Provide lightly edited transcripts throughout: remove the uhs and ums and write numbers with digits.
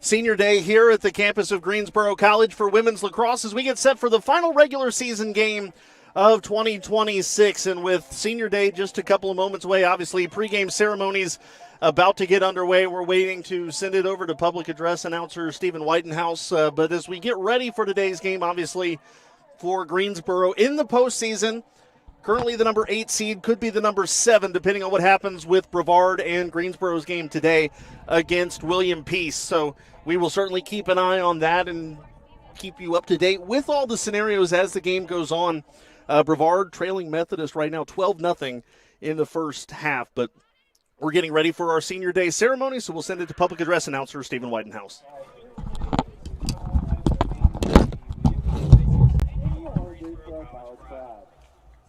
Senior day here at the campus of Greensboro College for women's lacrosse as we get set for the final regular season game of 2026. And with senior day just a couple of moments away, obviously pregame ceremonies about to get underway. We're waiting to send it over to public address announcer Stephen Whitenhouse. But as we get ready for today's game, obviously for Greensboro in the postseason, currently the number 8 seed, could be the number 7, depending on what happens with Brevard and Greensboro's game today against William Peace. So we will certainly keep an eye on that and keep you up to date with all the scenarios as the game goes on. Brevard trailing Methodist right now 12-0 in the first half. But we're getting ready for our senior day ceremony, so we'll send it to public address announcer Stephen Whitenhouse.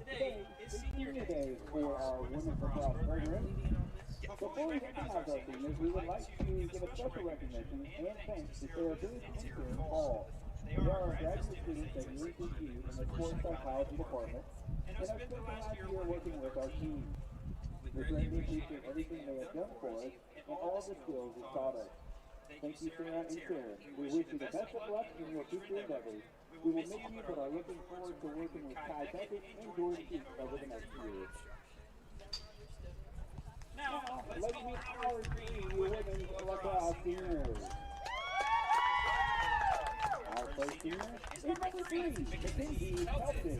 Today is senior day for our women's lacrosse program. Before we recognize our seniors, we would like to give a special recognition and thanks to Sarah Booth and Karen Hall. They are our graduate students at UNCQ in the sports psychology department and have spent the last year working with our team. We greatly appreciate everything they have done for us and all the skills they taught us. Thank you, Sarah and Karen. We wish you the best of luck in your future endeavors. We will miss you, but are looking forward to working with Kai Beckett and Jordan Keith over the next year. Now, let's meet our team, women's lacrosse seniors. Our first senior is number 3, Mackenzie Helton.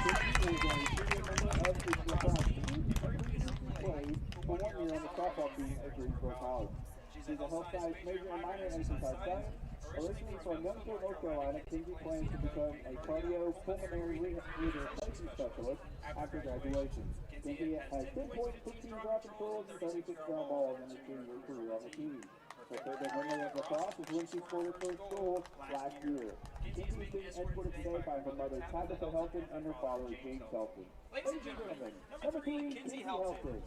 Mackenzie is a senior member of the lacrosse team and previously played for 1 year on the softball team at Greensboro College. She's a health science major and minor in exercise science. Originally from Youngstown, North Carolina, Kinsey plans to become a cardiopulmonary rehabilitation specialist after graduation. Kinsey has 10 points, 15 drop controls, and 36 ground balls in her senior career on the team. Her favorite memory of lacrosse is when she scored her first goal last year. Kinsey is being escorted today by her mother, Tabitha Helton, and her father, James Helton. Ladies and gentlemen, number 3, Kinsey Helton.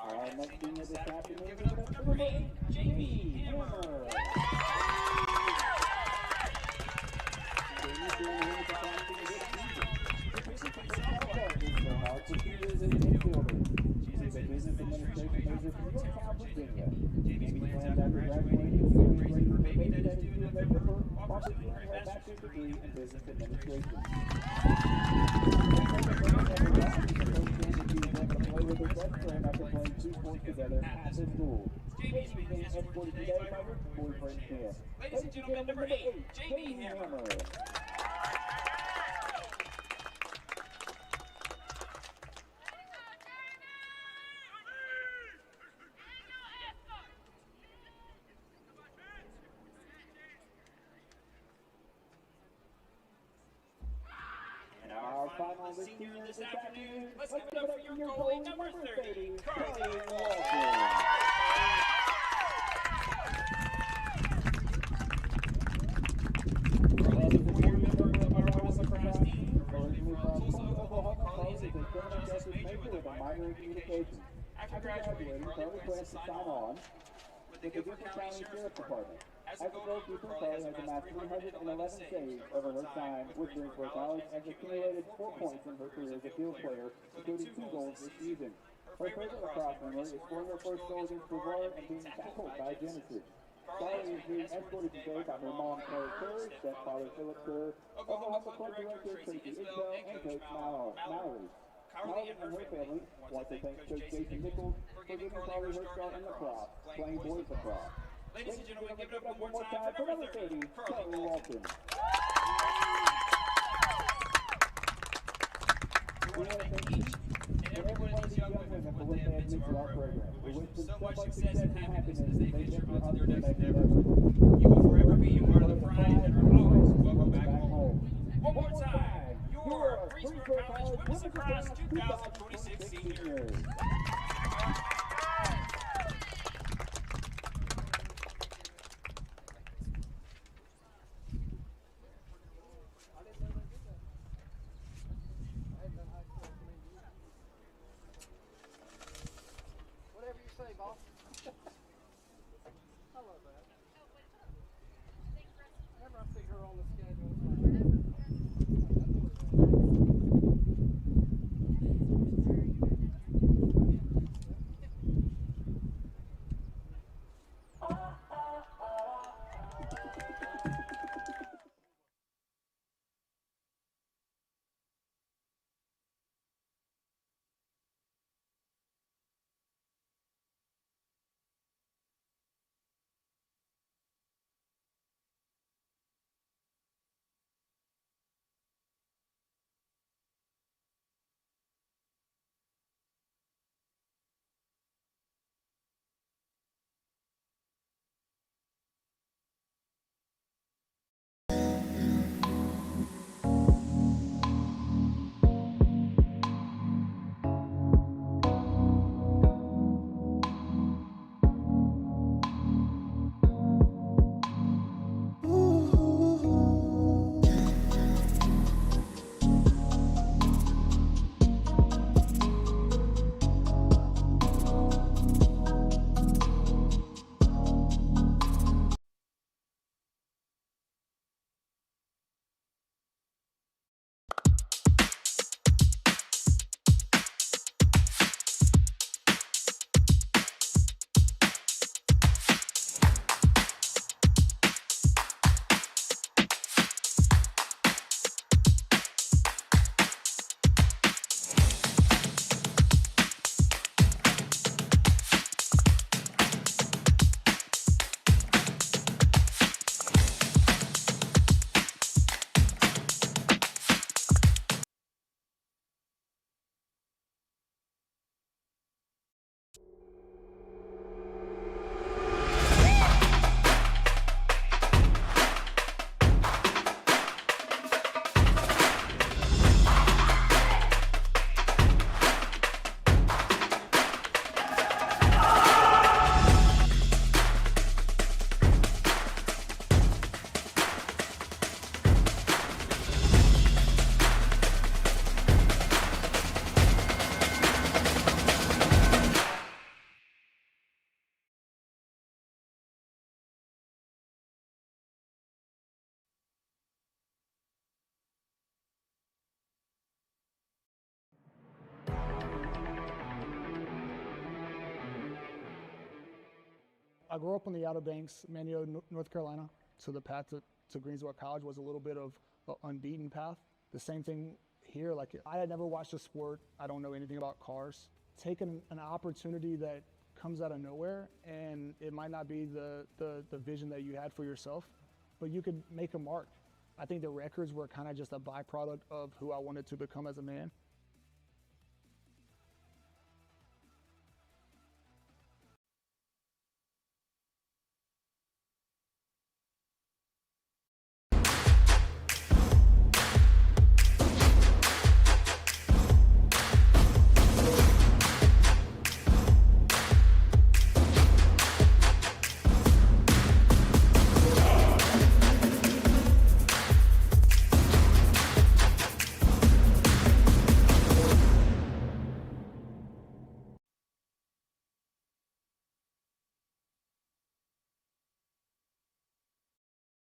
Our next senior this afternoon is number 8, Jamie Hammer. Jamie's doing a really good job this season. She previously played softball at Greensboro College for 2 years as an infielder. She's a business administration major from Yorktown, Virginia. Jamie plans after graduating to go to regular baby daddy student member while pursuing her bachelor's degree in business administration. With her best friend after playing 2 sports together at the school. Jamie began escorted today by her boyfriend Ken. Ladies and gentlemen, number 8, Jamie Hammer. Our final senior this afternoon, let's give it up for your goalie, number 30, Carly Walker. Carly is a senior member of our women's lacrosse team. Originally from Tulsa, Oklahoma, Carly is a criminal justice major with a minor in communications. After graduating, Carly plans to sign on with the Gifford County Sheriff's Department. As a goalkeeper, Carly has amassed 311 saves over her time with Greensboro College and has accumulated 4 points in her career as a field player, including 2 goals this season. Her favorite lacrosse memory is scoring her first goal against Brevard and being tackled by Genesis. Carly is being escorted today by her mom, Carrie Kerr, stepfather, Philip Kerr, Oklahoma Club Director, Tracy Isbell, and Coach Mallory. Carly and her family want to thank Coach Jason Nichols for giving Carly her start in lacrosse, playing boys lacrosse. Ladies and gentlemen, give it up one more time for number 30, Carly Walton. We want to thank each and every one of these young women for what they have meant to our program. We wish them so much success and happiness as they enter their next endeavor. You will forever be a part of the pride and are always welcome back home. One more time, your Greensboro College Women's Lacrosse 2026 seniors. Whatever you say, boss. I grew up on the Outer Banks, Manio, North Carolina. So the path to Greensboro College was a little bit of an unbeaten path. The same thing here, like I had never watched a sport. I don't know anything about cars. Taking an opportunity that comes out of nowhere, and it might not be the vision that you had for yourself, but you could make a mark. I think the records were kind of just a byproduct of who I wanted to become as a man.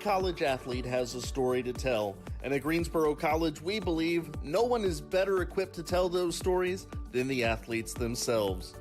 College athlete has a story to tell, and at Greensboro College, we believe no one is better equipped to tell those stories than the athletes themselves.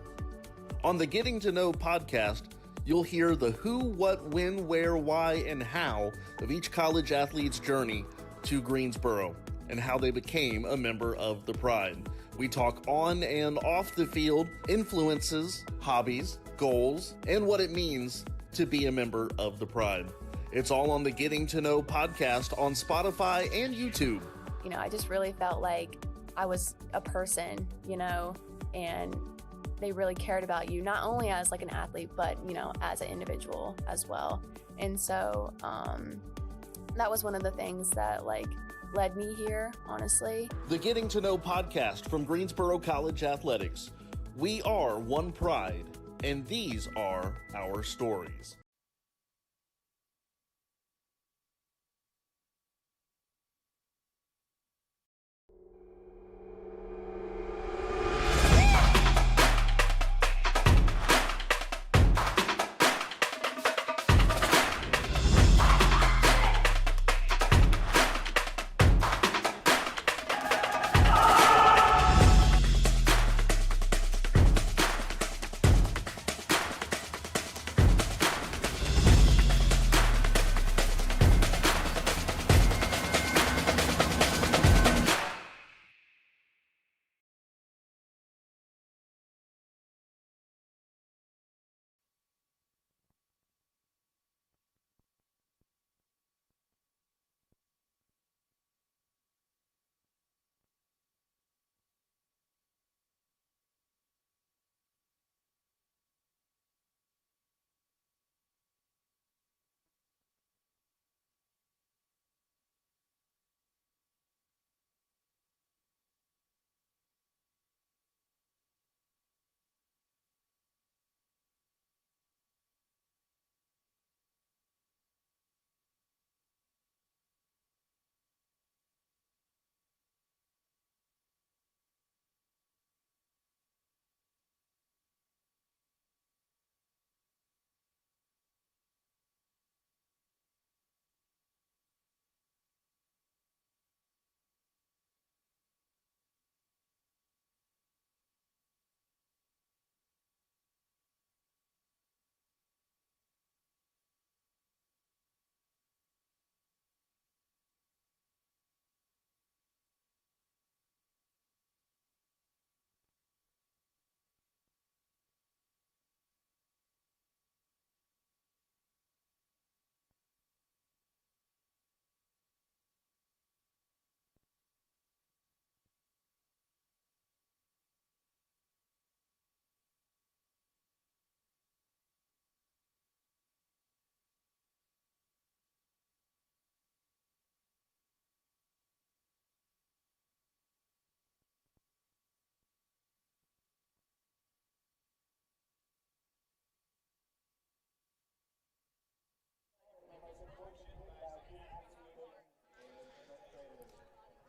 On the Getting to Know podcast, you'll hear the who, what, when, where, why, and how of each college athlete's journey to Greensboro and how they became a member of the Pride. We talk on and off the field, influences, hobbies, goals, and what it means to be a member of the Pride. It's all on the Getting to Know podcast on Spotify and YouTube. You know, I just really felt like I was a person, you know, and they really cared about you, not only as like an athlete, but, you know, as an individual as well. And so that was one of the things that like led me here, honestly. The Getting to Know podcast from Greensboro College Athletics. We are one Pride, and these are our stories.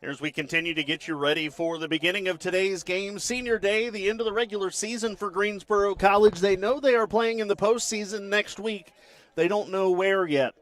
As we continue to get you ready for the beginning of today's game, Senior Day, the end of the regular season for Greensboro College. They know they are playing in the postseason next week. They don't know where yet.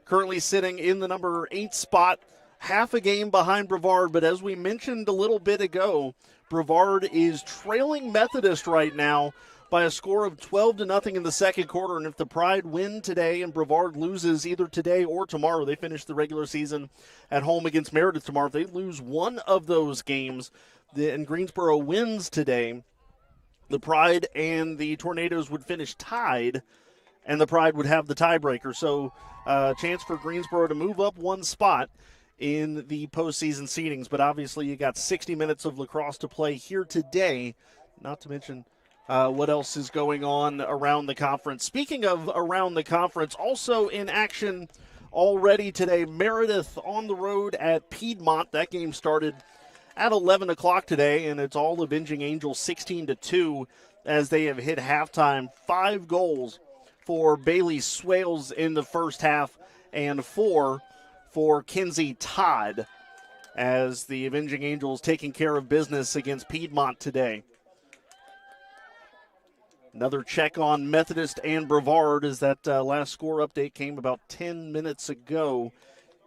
Currently sitting in the number 8 spot, half a game behind Brevard. But as we mentioned a little bit ago, Brevard is trailing Methodist right now by a score of 12-0 in the second quarter. And if the Pride win today and Brevard loses either today or tomorrow, they finish the regular season at home against Meredith tomorrow. If they lose one of those games and Greensboro wins today, the Pride and the Tornadoes would finish tied, and the Pride would have the tiebreaker. So a chance for Greensboro to move up one spot in the postseason seedings. But obviously you got 60 minutes of lacrosse to play here today, not to mention what else is going on around the conference. Speaking of around the conference, also in action already today, Meredith on the road at Piedmont. That game started at 11 o'clock today, and it's all Avenging Angels 16-2 as they have hit halftime. 5 goals for Bailey Swales in the first half and 4 for Kinsey Todd as the Avenging Angels taking care of business against Piedmont today. Another check on Methodist and Brevard as that last score update came about 10 minutes ago.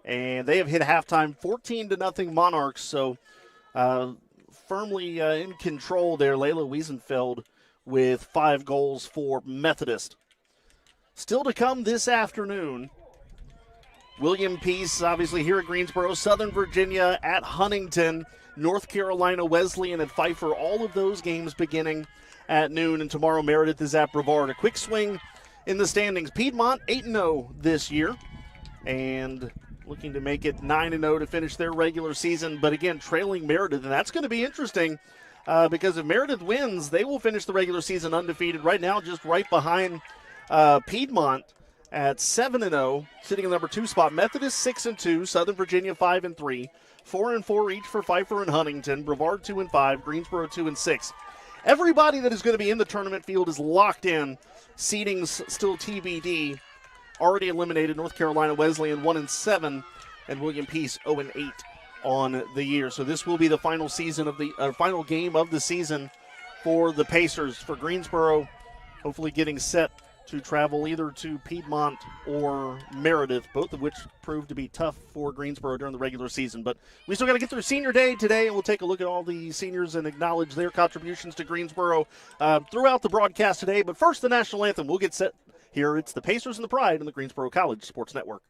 And they have hit halftime 14-0 Monarchs, so firmly in control there. Layla Wiesenfeld with 5 goals for Methodist. Still to come this afternoon, William Peace, obviously here at Greensboro, Southern Virginia at Huntington, North Carolina Wesleyan at Pfeiffer, all of those games beginning at noon, and tomorrow Meredith is at Brevard. A quick swing in the standings. Piedmont 8-0 this year and looking to make it 9-0 to finish their regular season, but again trailing Meredith, and that's going to be interesting because if Meredith wins, they will finish the regular season undefeated. Right now just right behind Piedmont at 7-0, sitting in the number 2 spot. Methodist 6-2, Southern Virginia 5-3, 4-4 each for Pfeiffer and Huntington, Brevard 2-5, Greensboro 2-6. Everybody that is going to be in the tournament field is locked in. Seedings still TBD. Already eliminated North Carolina Wesleyan 1-7, and William Peace 0-8 on the year. So this will be the final season of the final game of the season for the Pacers. For Greensboro, hopefully getting set to travel either to Piedmont or Meredith, both of which proved to be tough for Greensboro during the regular season. But we still got to get through Senior Day today, and we'll take a look at all the seniors and acknowledge their contributions to Greensboro throughout the broadcast today. But first, the national anthem. We'll get set here. It's the Pacers and the Pride on the Greensboro College Sports Network.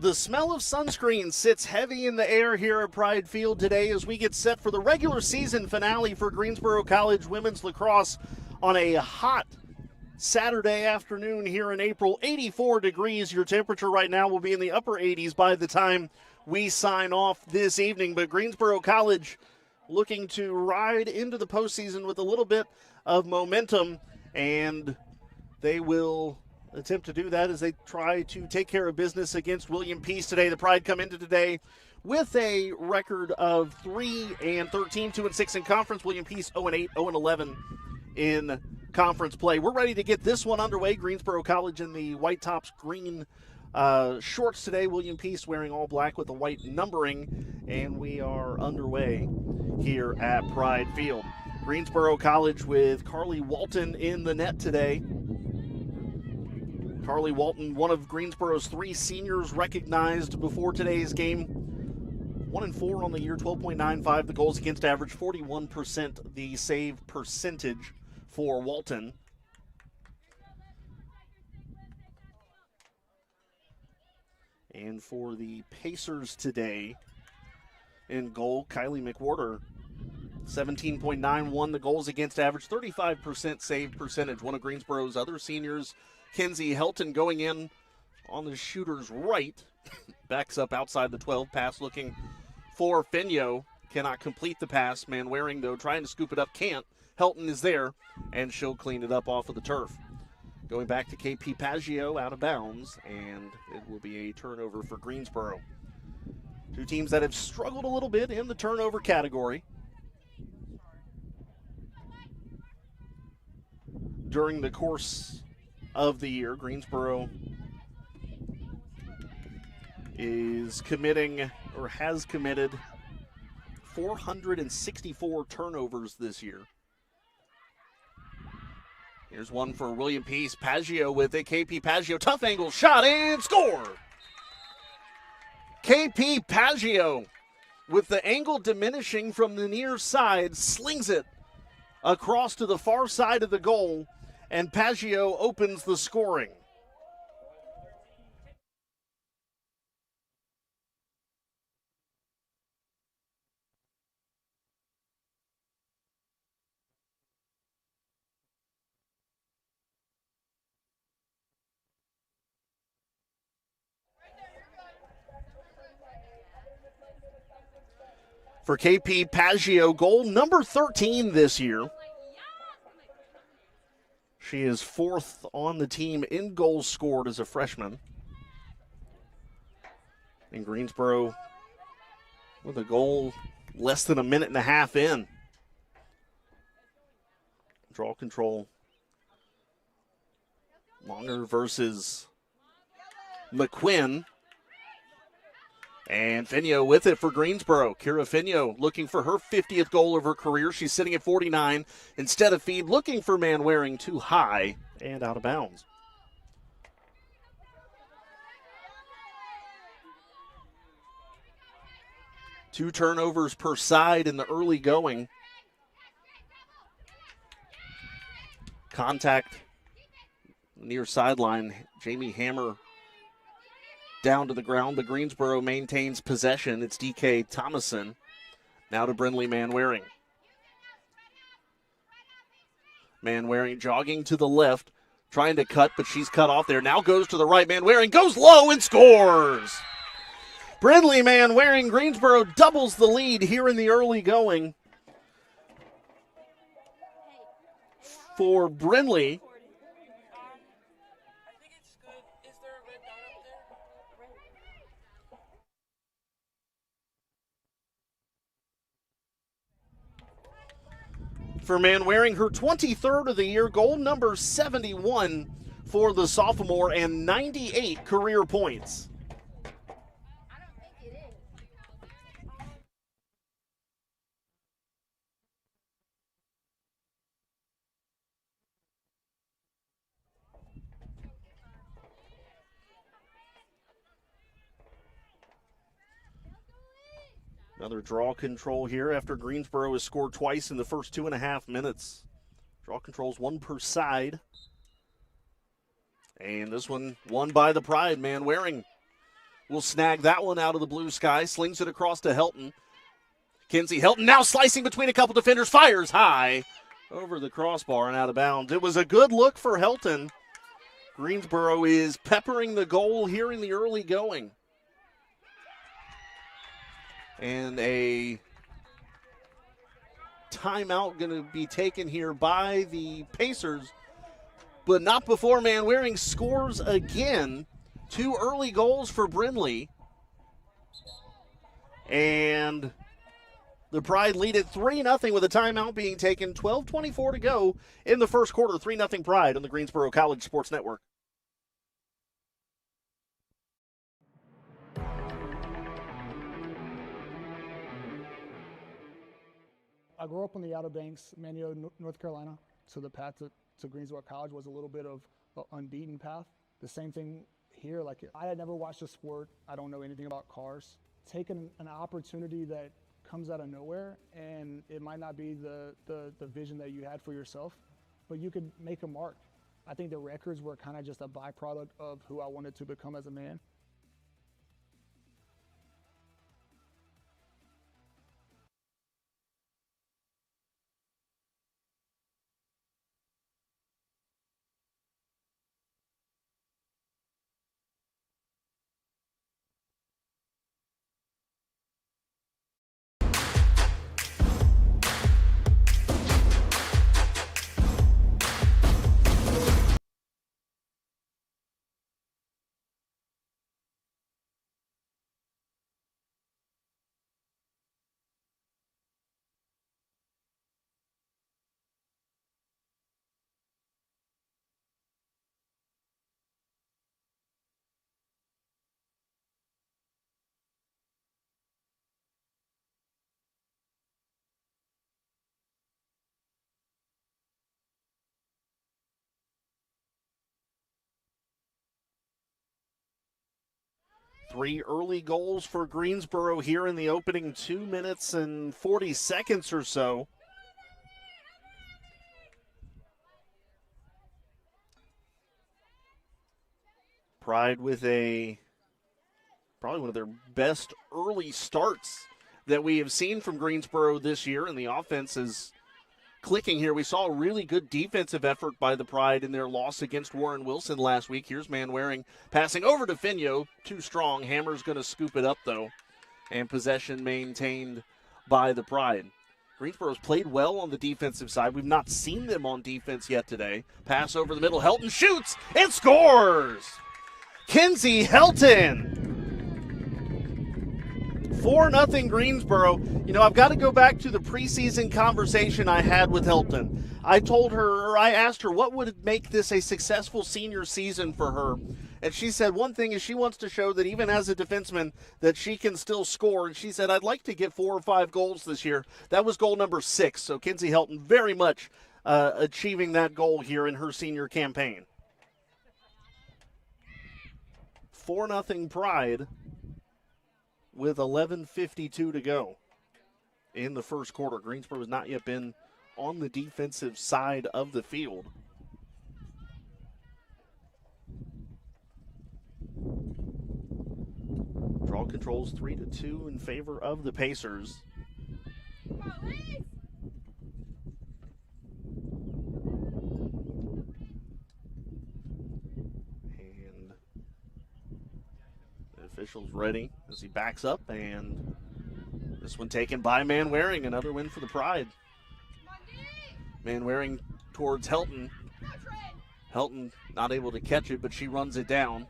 The smell of sunscreen sits heavy in the air here at Pride Field today as we get set for the regular season finale for Greensboro College women's lacrosse on a hot Saturday afternoon here in April. 84 degrees. Your temperature right now will be in the upper 80s by the time we sign off this evening. But Greensboro College looking to ride into the postseason with a little bit of momentum, and they will attempt to do that as they try to take care of business against William Peace today. The Pride come into today with a record of 3-13, 2-6 in conference. William Peace 0-8, 0-11 in conference play. We're ready to get this one underway. Greensboro College in the white tops, green shorts today. William Peace wearing all black with the white numbering, and we are underway here at Pride Field. Greensboro College with Carly Walton in the net today. Carly Walton, one of Greensboro's 3 seniors recognized before today's game. 1-4 on the year, 12.95 the goals against average, 41% the save percentage for Walton. And for the Pacers today, in goal, Kylie McWhorter, 17.91 the goals against average, 35% save percentage. One of Greensboro's other seniors, Kenzie Helton, going in on the shooter's right. Backs up outside the 12. Pass looking for Finio. Cannot complete the pass. Manwaring, though, trying to scoop it up. Can't. Helton is there, and she'll clean it up off of the turf. Going back to KP Paggio out of bounds, and it will be a turnover for Greensboro. 2 teams that have struggled a little bit in the turnover category during the course of the year. Greensboro is committing, or has committed, 464 turnovers this year. Here's one for William Peace. Paggio with it. KP Paggio, tough angle, shot, and score! KP Paggio, with the angle diminishing from the near side, slings it across to the far side of the goal, and Paggio opens the scoring. For KP Paggio, goal number 13 this year. She is 4th on the team in goals scored as a freshman. And Greensboro with a goal less than a minute and a half in. Draw control. Longer versus McQuinn. And Finio with it for Greensboro. Kira Finio looking for her 50th goal of her career. She's sitting at 49. Instead of feed, looking for Manwaring, too high and out of bounds. Two turnovers per side in the early going. Contact near sideline. Jamie Hammer down to the ground, but Greensboro maintains possession. It's DK Thomason. Now to Brindley Manwaring. Manwaring jogging to the left, trying to cut, but she's cut off there. Now goes to the right. Manwaring goes low and scores. Brindley Manwaring, Greensboro doubles the lead here in the early going. For Brindley, for Manwaring, her 23rd of the year, goal number 71 for the sophomore, and 98 career points. Another draw control here after Greensboro has scored twice in the first 2.5 minutes. Draw controls, 1 per side. And this one won by the Pride. Manwaring will snag that one out of the blue sky, slings it across to Helton. Kinsey Helton now slicing between a couple defenders, fires high over the crossbar and out of bounds. It was a good look for Helton. Greensboro is peppering the goal here in the early going. And a timeout going to be taken here by the Pacers, but not before Manwaring scores again. 2 early goals for Brindley. And the Pride lead at 3-0 with a timeout being taken. 12:24 to go in the first quarter. 3-0 Pride on the Greensboro College Sports Network. I grew up on the Outer Banks, Manio, North Carolina, so the path to Greensboro College was a little bit of an unbeaten path. The same thing here, like I had never watched a sport, I don't know anything about cars. Taking an opportunity that comes out of nowhere, and it might not be the vision that you had for yourself, but you could make a mark. I think the records were kind of just a byproduct of who I wanted to become as a man. Three early goals for Greensboro here in the opening 2 minutes and 40 seconds or so. Pride with probably one of their best early starts that we have seen from Greensboro this year, and the offense is clicking here. We saw a really good defensive effort by the Pride in their loss against Warren Wilson last week. Here's Manwaring passing over to Finio. Too strong. Hammer's going to scoop it up, though, and possession maintained by the Pride. Greensboro's played well on the defensive side. We've not seen them on defense yet today. Pass over the middle. Helton shoots and scores! Kinsey Helton! 4-0 Greensboro. You know, I've got to go back to the preseason conversation I had with Helton. I asked her what would make this a successful senior season for her. And she said one thing is she wants to show that even as a defenseman that she can still score. And she said, I'd like to get 4 or 5 goals this year. That was goal number 6. So Kinsey Helton very much achieving that goal here in her senior campaign. 4-0 Pride with 11:52 to go in the first quarter. Greensboro has not yet been on the defensive side of the field. Draw controls 3-2 in favor of the Pacers. Officials ready as he backs up, and this one taken by Manwaring. Another win for the Pride. Manwaring towards Helton. Helton not able to catch it, but she runs it down.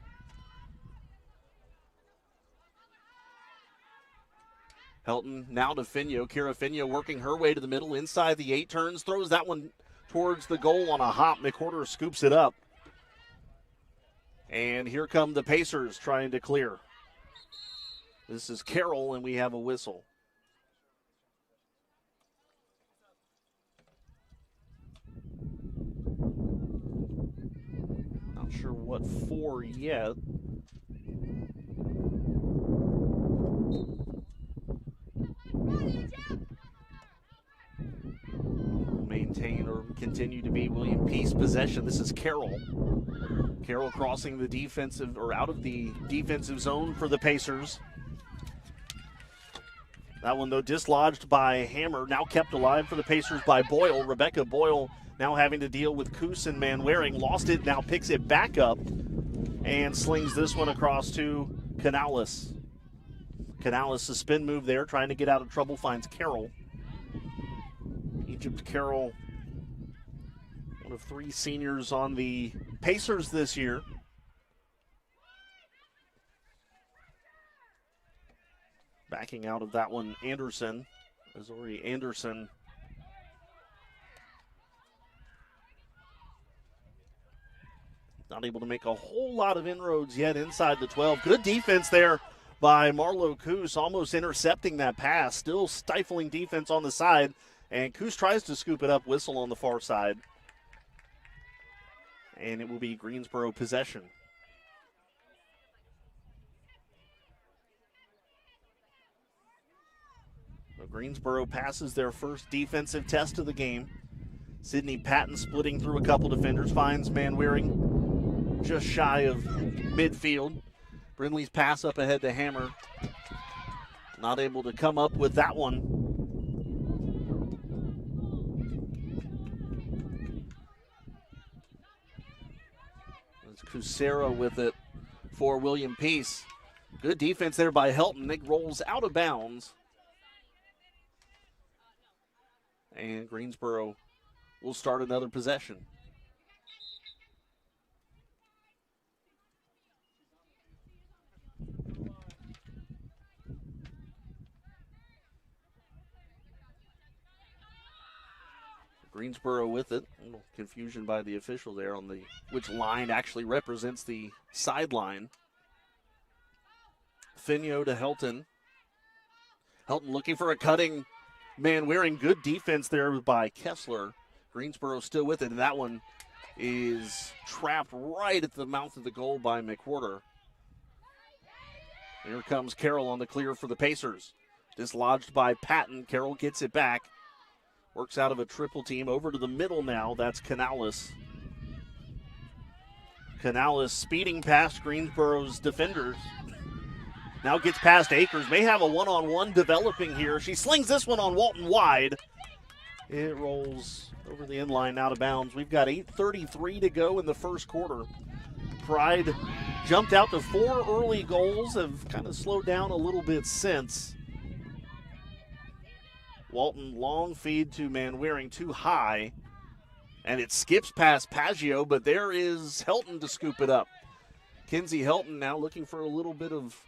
Helton now to Finio. Kira Finio working her way to the middle inside the 8 turns. Throws that one towards the goal on a hop. McWhorter scoops it up. And here come the Pacers trying to clear. This is Carroll, and we have a whistle. Not sure what for yet. Maintain or continue continue to be William Peace possession. This is Carroll. Carroll crossing the defensive, or out of the defensive zone for the Pacers. That one, though, dislodged by Hammer. Now kept alive for the Pacers by Boyle. Rebecca Boyle now having to deal with Coos and Manwaring. Lost it, now picks it back up and slings this one across to Canales. Canales, a spin move there, trying to get out of trouble, finds Carroll. Egypt Carroll, one of 3 seniors on the Pacers this year. Backing out of that one, Anderson. Azori Anderson. Not able to make a whole lot of inroads yet inside the 12. Good defense there by Marlo Coos, almost intercepting that pass. Still stifling defense on the side. And Coos tries to scoop it up, whistle on the far side. And it will be Greensboro possession. So Greensboro passes their first defensive test of the game. Sydney Patton splitting through a couple defenders, finds Manwaring just shy of midfield. Brindley's pass up ahead to Hammer. Not able to come up with that one. It's Cusero with it for William Peace. Good defense there by Helton. It rolls out of bounds. And Greensboro will start another possession. Greensboro with it. A little confusion by the official there on which line actually represents the sideline. Finio to Helton. Helton looking for a cutting Manwaring. Good defense there by Kessler. Greensboro still with it, and that one is trapped right at the mouth of the goal by McWhorter. Here comes Carroll on the clear for the Pacers. Dislodged by Patton. Carroll gets it back. Works out of a triple team. Over to the middle now. That's Canales. Canales speeding past Greensboro's defenders. Now gets past Akers. May have a one-on-one developing here. She slings this one on Walton wide. It rolls over the inline, out of bounds. We've got 8:33 to go in the first quarter. Pride jumped out to 4 early goals. Have kind of slowed down a little bit since. Walton, long feed to Manwaring, too high. And it skips past Paggio, but there is Helton to scoop it up. Kinsey Helton now looking for a little bit of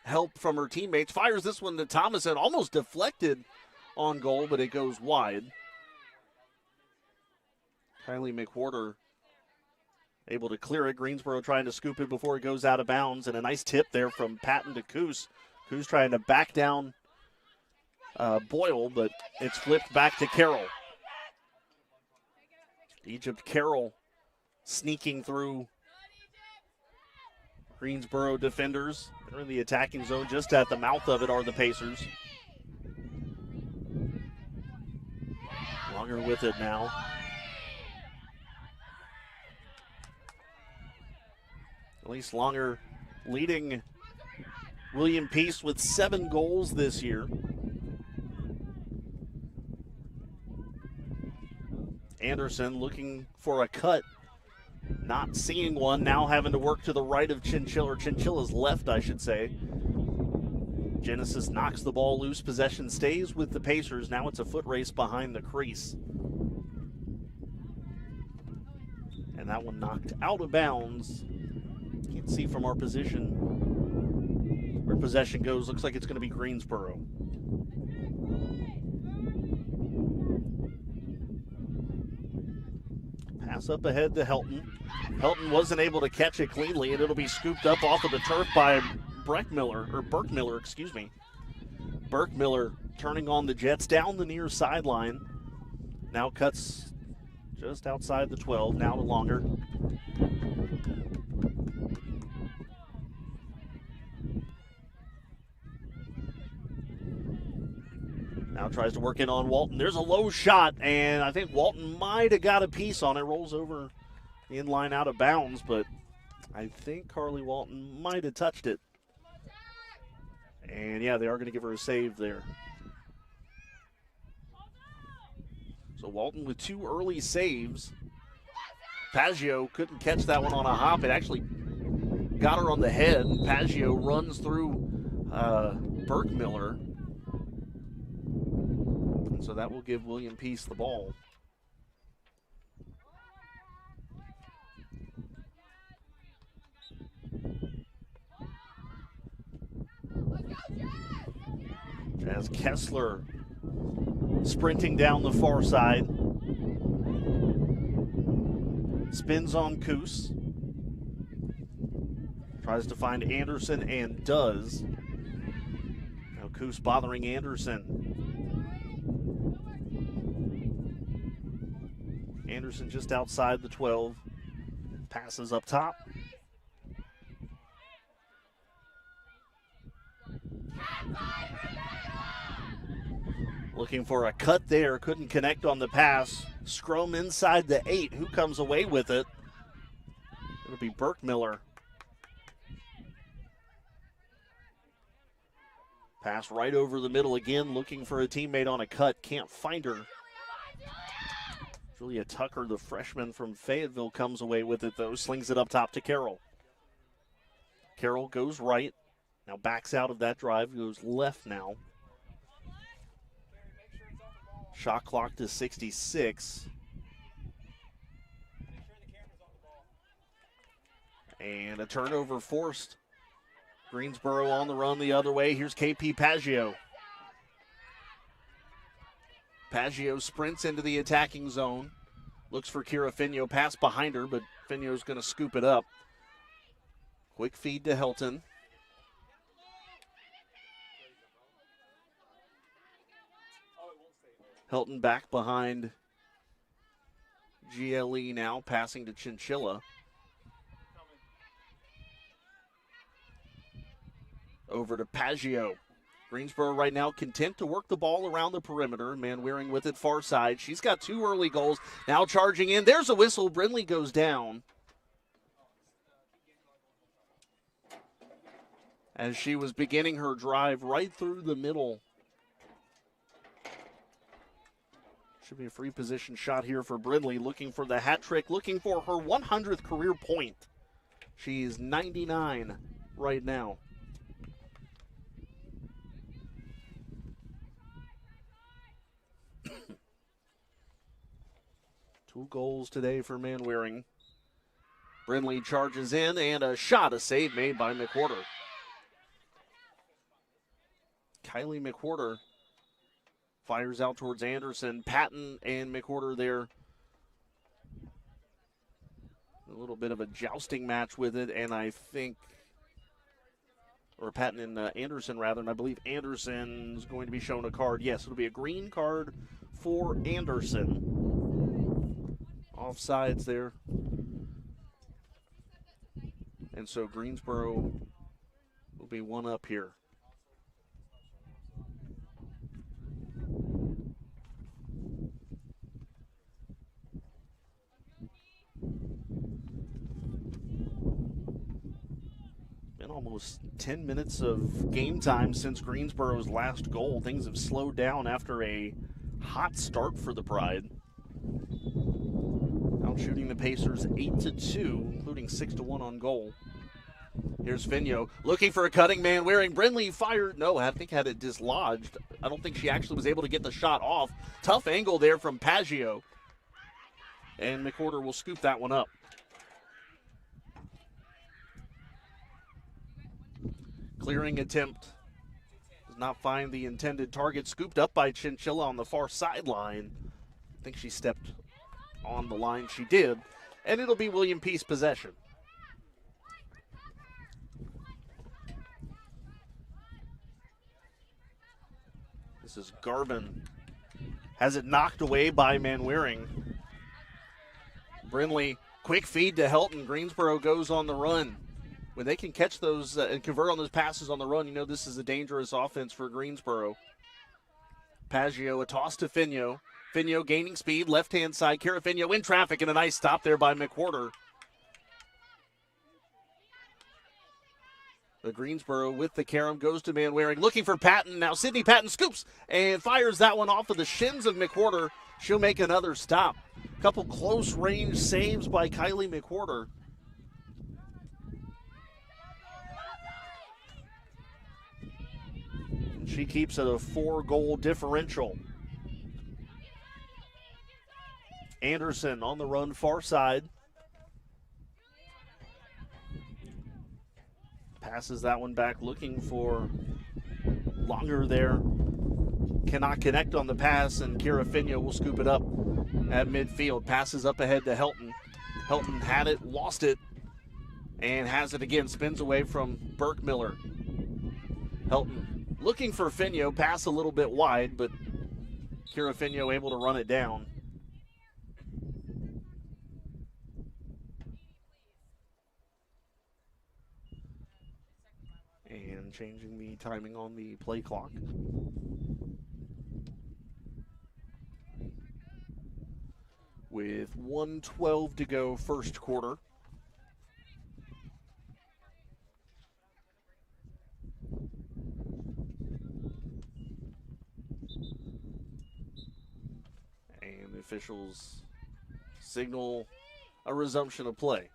help from her teammates. Fires this one to Thomason, almost deflected on goal, but it goes wide. Kylie McWhorter able to clear it. Greensboro trying to scoop it before it goes out of bounds. And a nice tip there from Patton to Coos. Coos trying to back down Boyle, but it's flipped back to Carroll. Egypt Carroll sneaking through Greensboro defenders. They're in the attacking zone. Just at the mouth of it are the Pacers. Longer with it now. At least Longer leading William Peace with 7 goals this year. Anderson looking for a cut, not seeing one, now having to work to the right of Chinchilla, or Chinchilla's left, I should say. Genesis knocks the ball loose, possession stays with the Pacers. Now it's a foot race behind the crease. And that one knocked out of bounds. Can't see from our position where possession goes. Looks like it's going to be Greensboro. Pass up ahead to Helton. Helton wasn't able to catch it cleanly, and it'll be scooped up off of the turf by Burke Miller. Burke Miller turning on the Jets down the near sideline. Now cuts just outside the 12, now to Longer. Now Now tries to work in on Walton. There's a low shot, and I think Walton might have got a piece on it. Rolls over the in-line out of bounds, but I think Carly Walton might have touched it. And, yeah, they are going to give her a save there. So Walton with 2 early saves. Paggio couldn't catch that one on a hop. It actually got her on the head. Paggio runs through Burkmiller. And so that will give William Peace the ball. As Kessler sprinting down the far side. Spins on Coos. Tries to find Anderson and does. Now Coos bothering Anderson. Anderson just outside the 12. Passes up top. Looking for a cut there. Couldn't connect on the pass. Scrum inside the 8. Who comes away with it? It'll be Burkmiller. Pass right over the middle again. Looking for a teammate on a cut. Can't find her. Julia Tucker, the freshman from Fayetteville, comes away with it, though. Slings it up top to Carroll. Carroll goes right. Now backs out of that drive. Goes left now. Shot clock to 66. And a turnover forced. Greensboro on the run the other way. Here's KP Paggio. Paggio sprints into the attacking zone. Looks for Kira Finio. Pass behind her, but Finio's going to scoop it up. Quick feed to Helton. Helton back behind GLE now, passing to Chinchilla. Over to Paggio. Greensboro right now content to work the ball around the perimeter. Manwaring with it far side. She's got 2 early goals. Now charging in. There's a whistle. Brindley goes down. As she was beginning her drive right through the middle. Should be a free position shot here for Brindley. Looking for the hat trick. Looking for her 100th career point. She's 99 right now. Two goals today for Manwaring. Brindley charges in, and a save made by McWhorter. Kylie McWhorter fires out towards Anderson. Patton and McWhorter there. A little bit of a jousting match with it, and I think, or Patton and Anderson rather, and I believe Anderson's going to be shown a card. Yes, it'll be a green card for Anderson. Offsides there. And so Greensboro will be one up here. Been almost 10 minutes of game time since Greensboro's last goal. Things have slowed down after a hot start for the Pride. Shooting the Pacers 8-2, including 6-1 on goal. Here's Finio looking for a cutting man. Wearing Brindley fired. No, I think had it dislodged. I don't think she actually was able to get the shot off. Tough angle there from Paggio. And McWhorter will scoop that one up. Clearing attempt. Does not find the intended target. Scooped up by Chinchilla on the far sideline. I think she stepped on the line. She did, and it'll be William Peace possession. This is Garvin. Has it knocked away by Manwaring. Brindley, quick feed to Helton. Greensboro goes on the run. When they can catch those and convert on those passes on the run, you know this is a dangerous offense for Greensboro. Paggio, a toss to Finio. Finio gaining speed, left-hand side. Carafino in traffic, and a nice stop there by McWhorter. The Greensboro with the carom goes to Manwaring, looking for Patton. Now Sydney Patton scoops and fires that one off of the shins of McWhorter. She'll make another stop. A couple close range saves by Kylie McWhorter. She keeps it a 4-goal differential. Anderson on the run, far side. Passes that one back, looking for longer there. Cannot connect on the pass, and Kira Finio will scoop it up at midfield. Passes up ahead to Helton. Helton had it, lost it, and has it again. Spins away from Burke-Miller. Helton looking for Finio. Pass a little bit wide, but Kira Finio able to run it down. And changing the timing on the play clock. With 1:12 to go, first quarter. And the officials signal a resumption of play.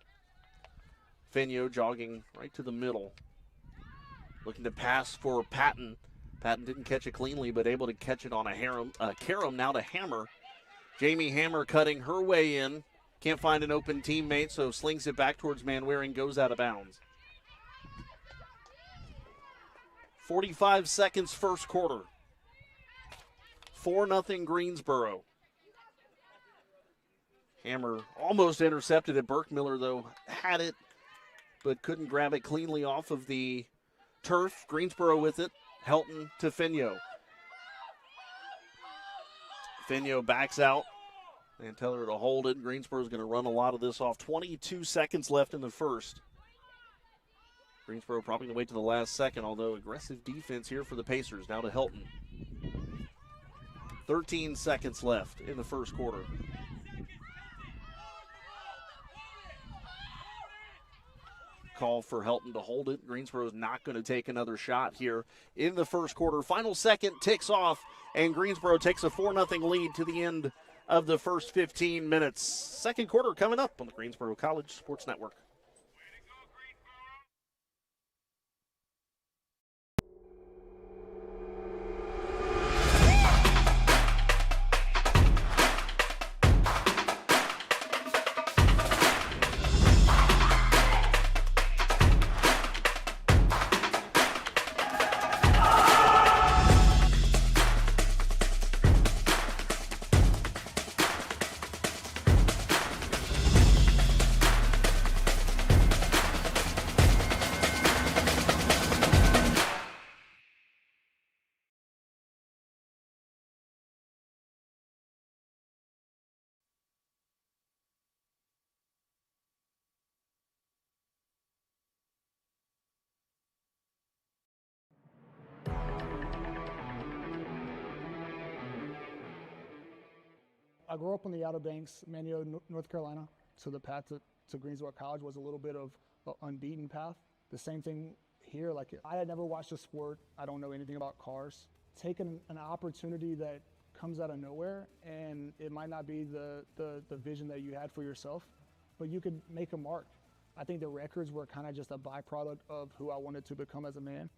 Finio jogging right to the middle. Looking to pass for Patton. Patton didn't catch it cleanly, but able to catch it on a carom now to Hammer. Jamie Hammer cutting her way in. Can't find an open teammate, so slings it back towards Manwaring, goes out of bounds. 45 seconds first quarter. 4-0 Greensboro. Hammer almost intercepted it. Burke-Miller, though, had it, but couldn't grab it cleanly off of the turf. Greensboro with it. Helton to Finio. Finio backs out and tell her to hold it. Greensboro's going to run a lot of this off. 22 seconds left in the first. Greensboro probably going to wait to the last second, although aggressive defense here for the Pacers. Now to Helton. 13 seconds left in the first quarter. Call for Helton to hold it. Greensboro's not going to take another shot here in the first quarter. Final second ticks off, and Greensboro takes a 4-0 lead to the end of the first 15 minutes. Second quarter coming up on the Greensboro College Sports Network. I grew up on the Outer Banks, Manio, North Carolina, so the path to Greensboro College was a little bit of an unbeaten path. The same thing here, like I had never watched a sport, I don't know anything about cars. Taking an opportunity that comes out of nowhere, and it might not be the vision that you had for yourself, but you could make a mark. I think the records were kind of just a byproduct of who I wanted to become as a man.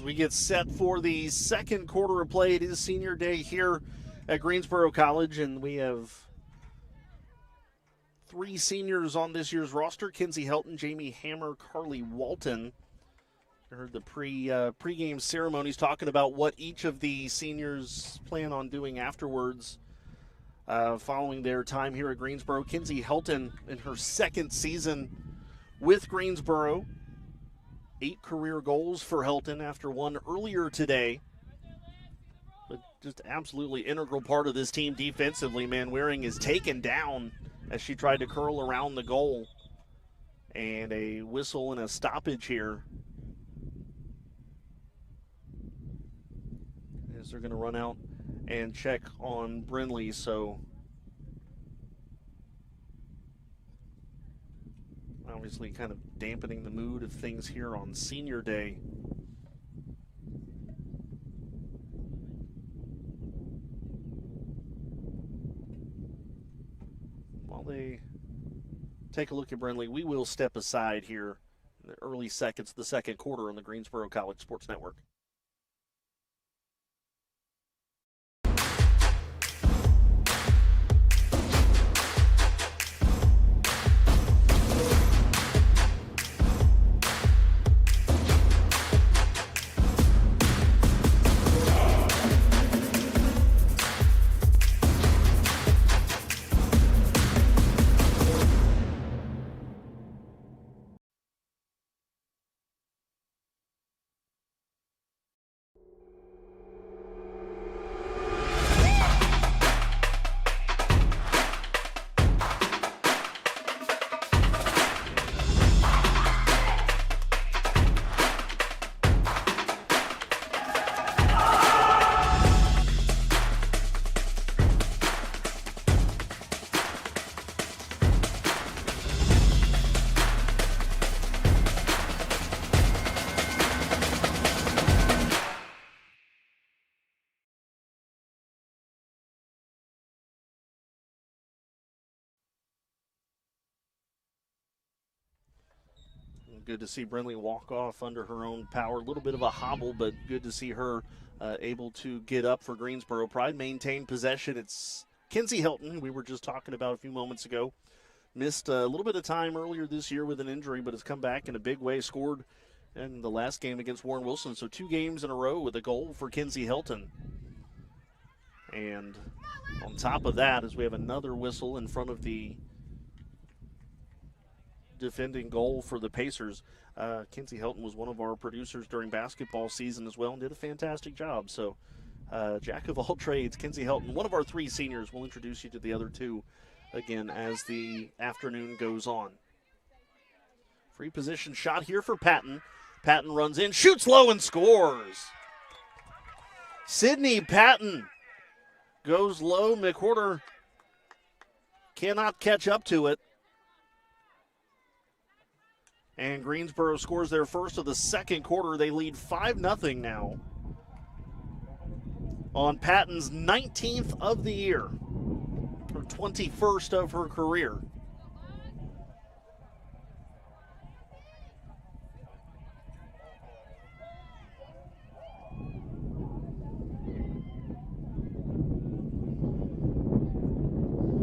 We get set for the second quarter of play. It is senior day here at Greensboro College, and we have 3 seniors on this year's roster: Kinsey Helton, Jamie Hammer, Carly Walton. I heard the pregame ceremonies talking about what each of the seniors plan on doing afterwards following their time here at Greensboro. Kinsey Helton in her second season with Greensboro. 8 career goals for Helton after one earlier today. But just absolutely integral part of this team defensively. Man, Waring is taken down as she tried to curl around the goal. And a whistle and a stoppage here. As they're going to run out and check on Brindley. So obviously kind of dampening the mood of things here on senior day. While they take a look at Brindley, we will step aside here in the early seconds of the second quarter on the Greensboro College Sports Network. Good to see Brindley walk off under her own power. A little bit of a hobble, but good to see her able to get up for Greensboro Pride. Maintain possession. It's Kinsey Helton, we were just talking about a few moments ago. Missed a little bit of time earlier this year with an injury, but has come back in a big way. Scored in the last game against Warren Wilson. So 2 games in a row with a goal for Kinsey Helton. And on top of that, as we have another whistle in front of the defending goal for the Pacers. Kinsey Helton was one of our producers during basketball season as well and did a fantastic job. So jack of all trades, Kinsey Helton, one of our 3 seniors. We'll introduce you to the other 2 again as the afternoon goes on. Free position shot here for Patton. Patton runs in, shoots low and scores. Sydney Patton goes low. McWhorter cannot catch up to it. And Greensboro scores their first of the second quarter. They lead 5-0 now on Patton's 19th of the year, her 21st of her career.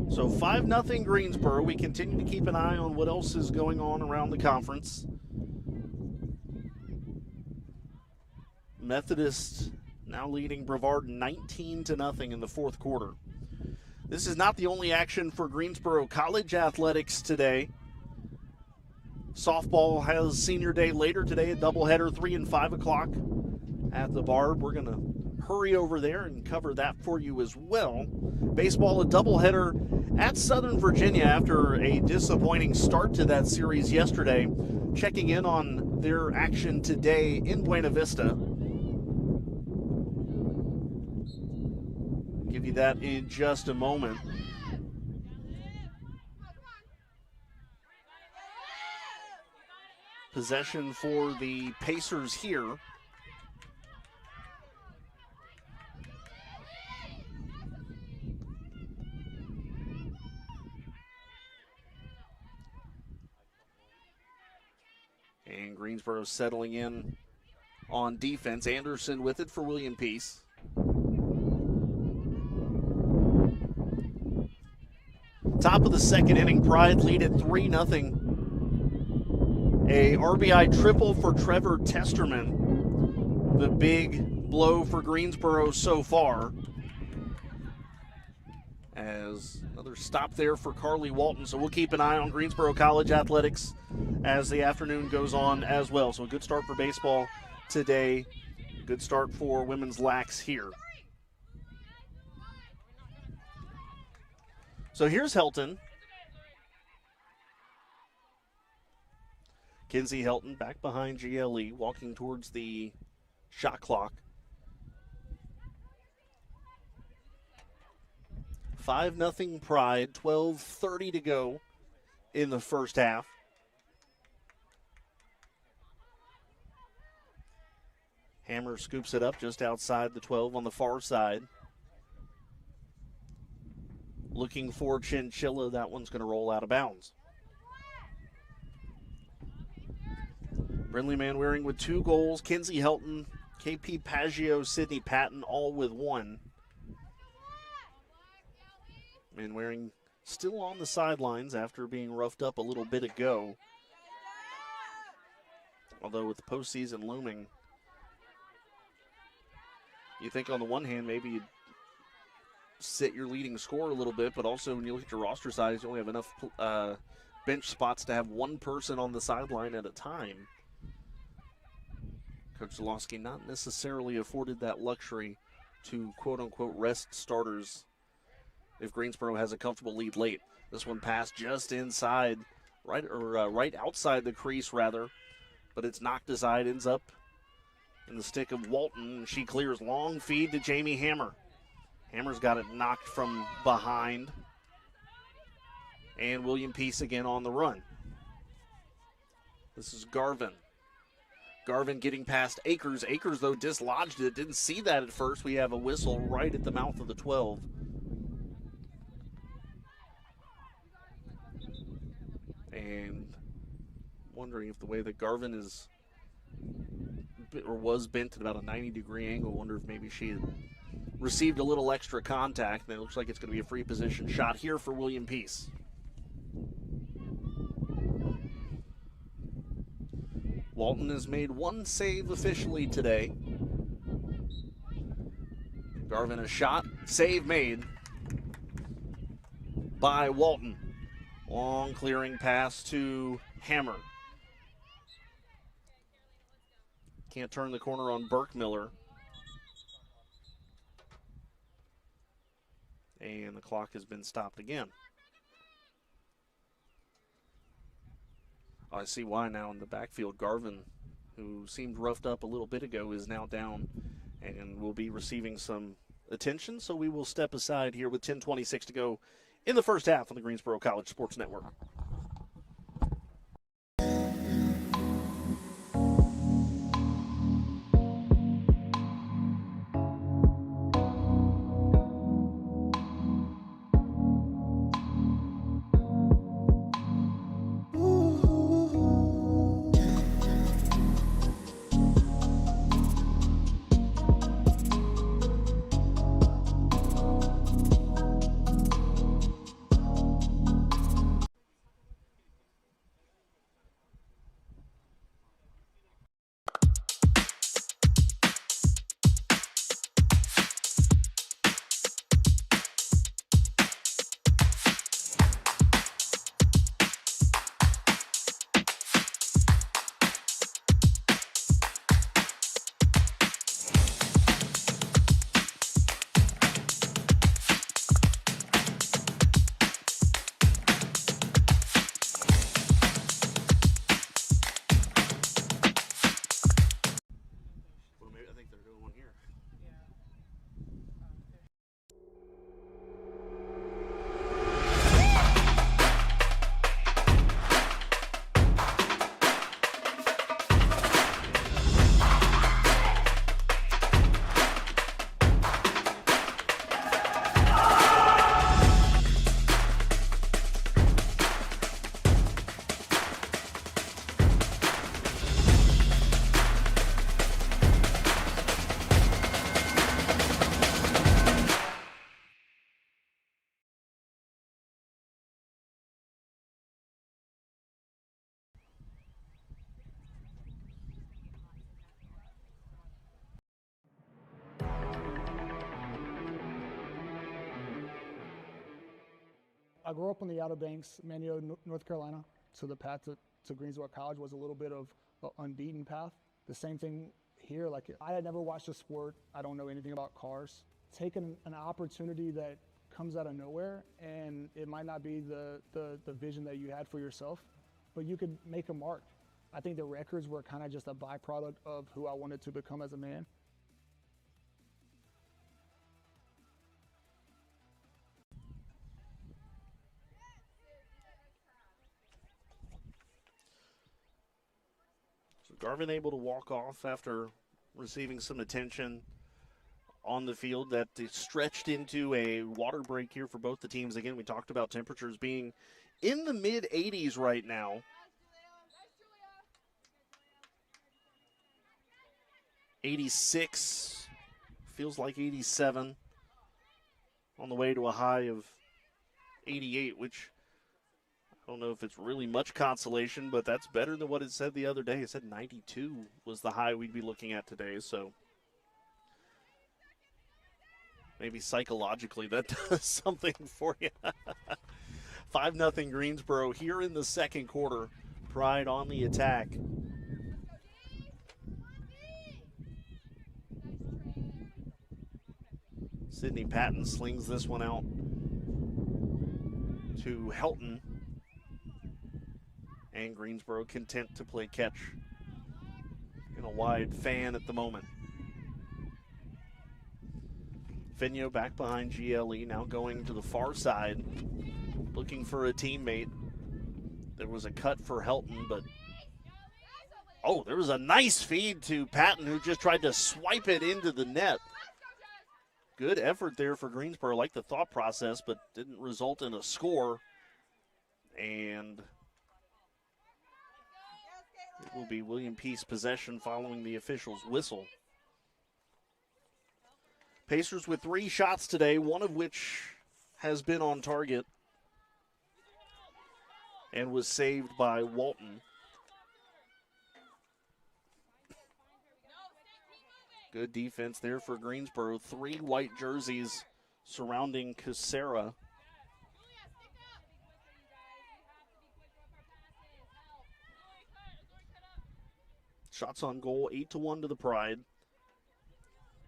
So 5-0 Greensboro. We continue to keep an eye on what else is going on around the conference. Methodist now leading Brevard 19-0 in the fourth quarter. This is not the only action for Greensboro College athletics today. Softball has senior day later today, a doubleheader 3 and 5 o'clock at the Barb. We're going to hurry over there and cover that for you as well. Baseball, a doubleheader at Southern Virginia after a disappointing start to that series yesterday. Checking in on their action today in Buena Vista. Give you that in just a moment. Possession for the Pacers here. And Greensboro settling in on defense. Anderson with it for William Peace. Top of the second inning, Pride lead at 3-0. A RBI triple for Trevor Testerman. The big blow for Greensboro so far. As another stop there for Carly Walton. So we'll keep an eye on Greensboro College athletics as the afternoon goes on as well. So a good start for baseball today. Good start for women's lax here. So here's Helton. Kinsey Helton back behind GLE, walking towards the shot clock. 5-0 Pride, 12:30 to go in the first half. Hammer scoops it up just outside the 12 on the far side. Looking for Chinchilla. That one's going to roll out of bounds. Brindley Manwaring with 2 goals. Kinsey Helton, KP Paggio, Sydney Patton all with 1. Manwaring still on the sidelines after being roughed up a little bit ago. Although with the postseason looming, you think on the one hand maybe you'd sit your leading scorer a little bit, but also when you look at your roster size, you only have enough bench spots to have one person on the sideline at a time. Coach Zalowski not necessarily afforded that luxury to quote-unquote rest starters if Greensboro has a comfortable lead late. This one passed just inside, right outside the crease rather, but it's knocked aside, ends up in the stick of Walton. She clears long feed to Jamie Hammer. Hammer's got it knocked from behind. And William Peace again on the run. This is Garvin. Garvin getting past Akers. Akers, though, dislodged it. Didn't see that at first. We have a whistle right at the mouth of the 12. And wondering if the way that Garvin is or was bent at about a 90-degree angle, wonder if maybe she had received a little extra contact. And it looks like it's going to be a free position shot here for William Peace. Walton has made 1 save officially today. Garvin a shot, save made by Walton. Long clearing pass to Hammer. Can't turn the corner on Burke-Miller. And the clock has been stopped again. I see why now in the backfield. Garvin, who seemed roughed up a little bit ago, is now down and will be receiving some attention. So we will step aside here with 10:26 to go in the first half on the Greensboro College Sports Network. I grew up on the Outer Banks, Manio, North Carolina. So the path to Greensboro College was a little bit of an unbeaten path. The same thing here. Like, I had never watched a sport. I don't know anything about cars. Taking an opportunity that comes out of nowhere, and it might not be the vision that you had for yourself, but you could make a mark. I think the records were kind of just a byproduct of who I wanted to become as a man. So Garvin able to walk off after receiving some attention on the field. That stretched into a water break here for both the teams. Again, we talked about temperatures being in the mid-80s right now. 86, feels like 87, on the way to a high of 88, which I don't know if it's really much consolation, but that's better than what it said the other day. It said 92 was the high we'd be looking at today, so maybe psychologically that does something for you. 5-0 Greensboro here in the second quarter. Pride on the attack. Sydney Patton slings this one out to Helton. And Greensboro content to play catch in a wide fan at the moment. Finio back behind GLE, now going to the far side, looking for a teammate. There was a cut for Helton, but oh, there was a nice feed to Patton, who just tried to swipe it into the net. Good effort there for Greensboro. Like the thought process, but didn't result in a score. And it will be William Peace possession following the official's whistle. Pacers with 3 shots today, one of which has been on target and was saved by Walton. Good defense there for Greensboro. 3 white jerseys surrounding Casera. Shots on goal, 8-1 to the Pride.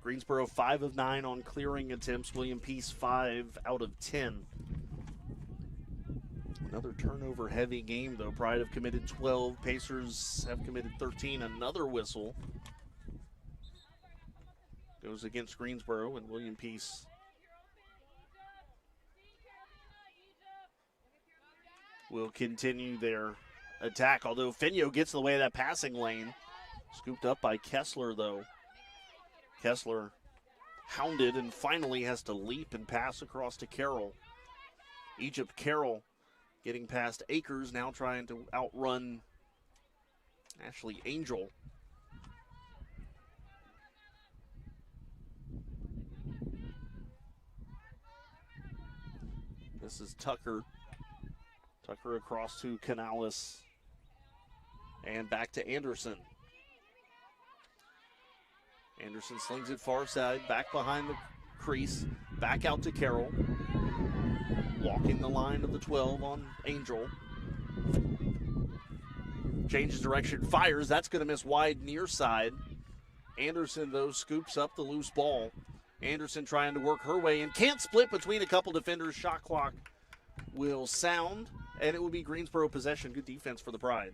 Greensboro 5 of 9 on clearing attempts. William Peace 5 out of 10. Another turnover-heavy game, though. Pride have committed 12. Pacers have committed 13. Another whistle goes against Greensboro, and William Peace will continue their attack, although Finio gets in the way of that passing lane. Scooped up by Kessler, though. Kessler hounded and finally has to leap and pass across to Carroll. Egypt Carroll getting past Akers, now trying to outrun Ashley Angel. This is Tucker. Tucker across to Canales. And back to Anderson. Anderson slings it far side, back behind the crease, back out to Carroll. Walking the line of the 12 on Angel. Changes direction, fires. That's going to miss wide near side. Anderson, though, scoops up the loose ball. Anderson trying to work her way in. Can't split between a couple defenders. Shot clock will sound, and it will be Greensboro possession. Good defense for the Pride.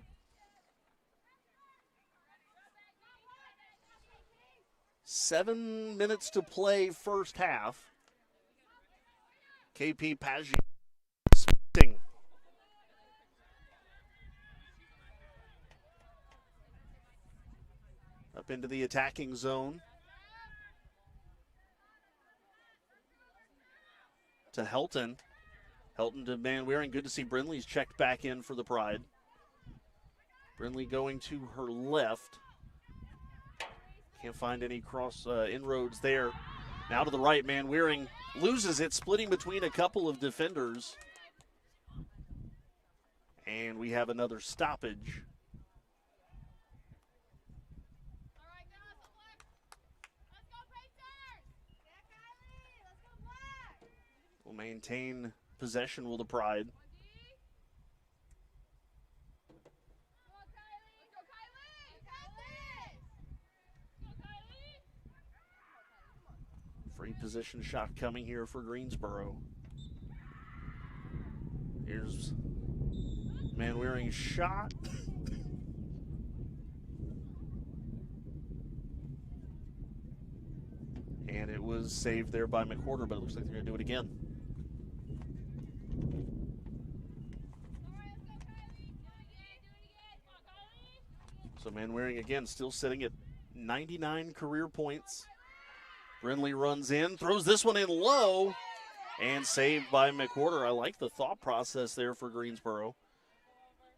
7 minutes to play first half. KP Paggi sprinting. Up into the attacking zone. To Helton. Helton to Van Wearing. Good to see Brindley's checked back in for the Pride. Brindley going to her left. Can't find any cross inroads there. Now to the right, Van Wearing loses it, splitting between a couple of defenders. And we have another stoppage. Will maintain possession will the Pride. Free position shot coming here for Greensboro. Here's Manwaring's shot. And it was saved there by McWhorter, but it looks like they're going to do it again. So Manwaring again still sitting at 99 career points. Brindley runs in, throws this one in low, and saved by McWhorter. I like the thought process there for Greensboro.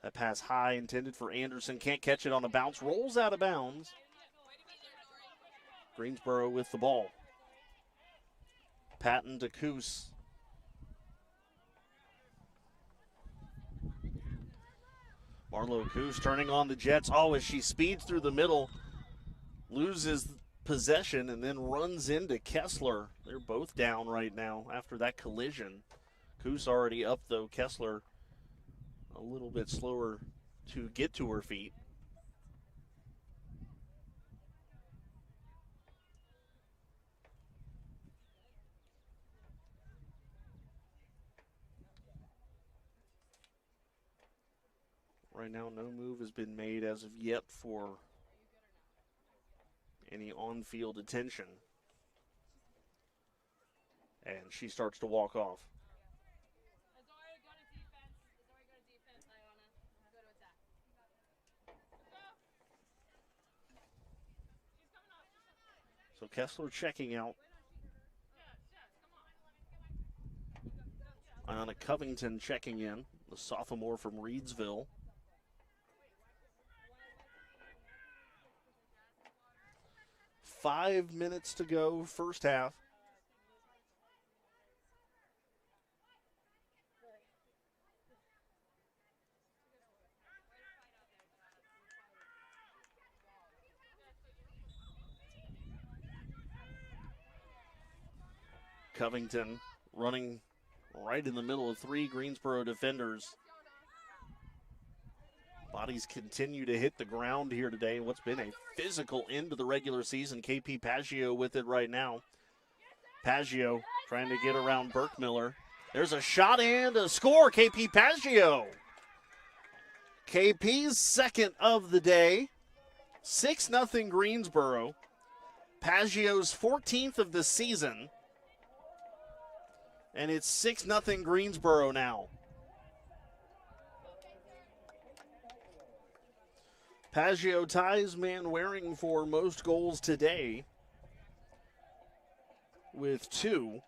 That pass high, intended for Anderson. Can't catch it on a bounce. Rolls out of bounds. Greensboro with the ball. Patton to Coos. Marlo Coos turning on the Jets. Oh, as she speeds through the middle, loses possession and then runs into Kessler. They're both down right now after that collision. Coos already up, though. Kessler a little bit slower to get to her feet. Right now, no move has been made as of yet for any on-field attention. And she starts to walk off. So Kessler checking out. Ayanna Covington checking in, the sophomore from Reedsville. Five minutes to go, first half. Covington running right in the middle of three Greensboro defenders. Bodies continue to hit the ground here today. What's been a physical end to the regular season. KP Paggio with it right now. Paggio trying to get around Burkmiller. There's a shot and a score. KP Paggio. KP's second of the day. 6-0 Greensboro. Paggio's 14th of the season. And it's 6-0 Greensboro now. Paggio ties Manwaring for most goals today with 2.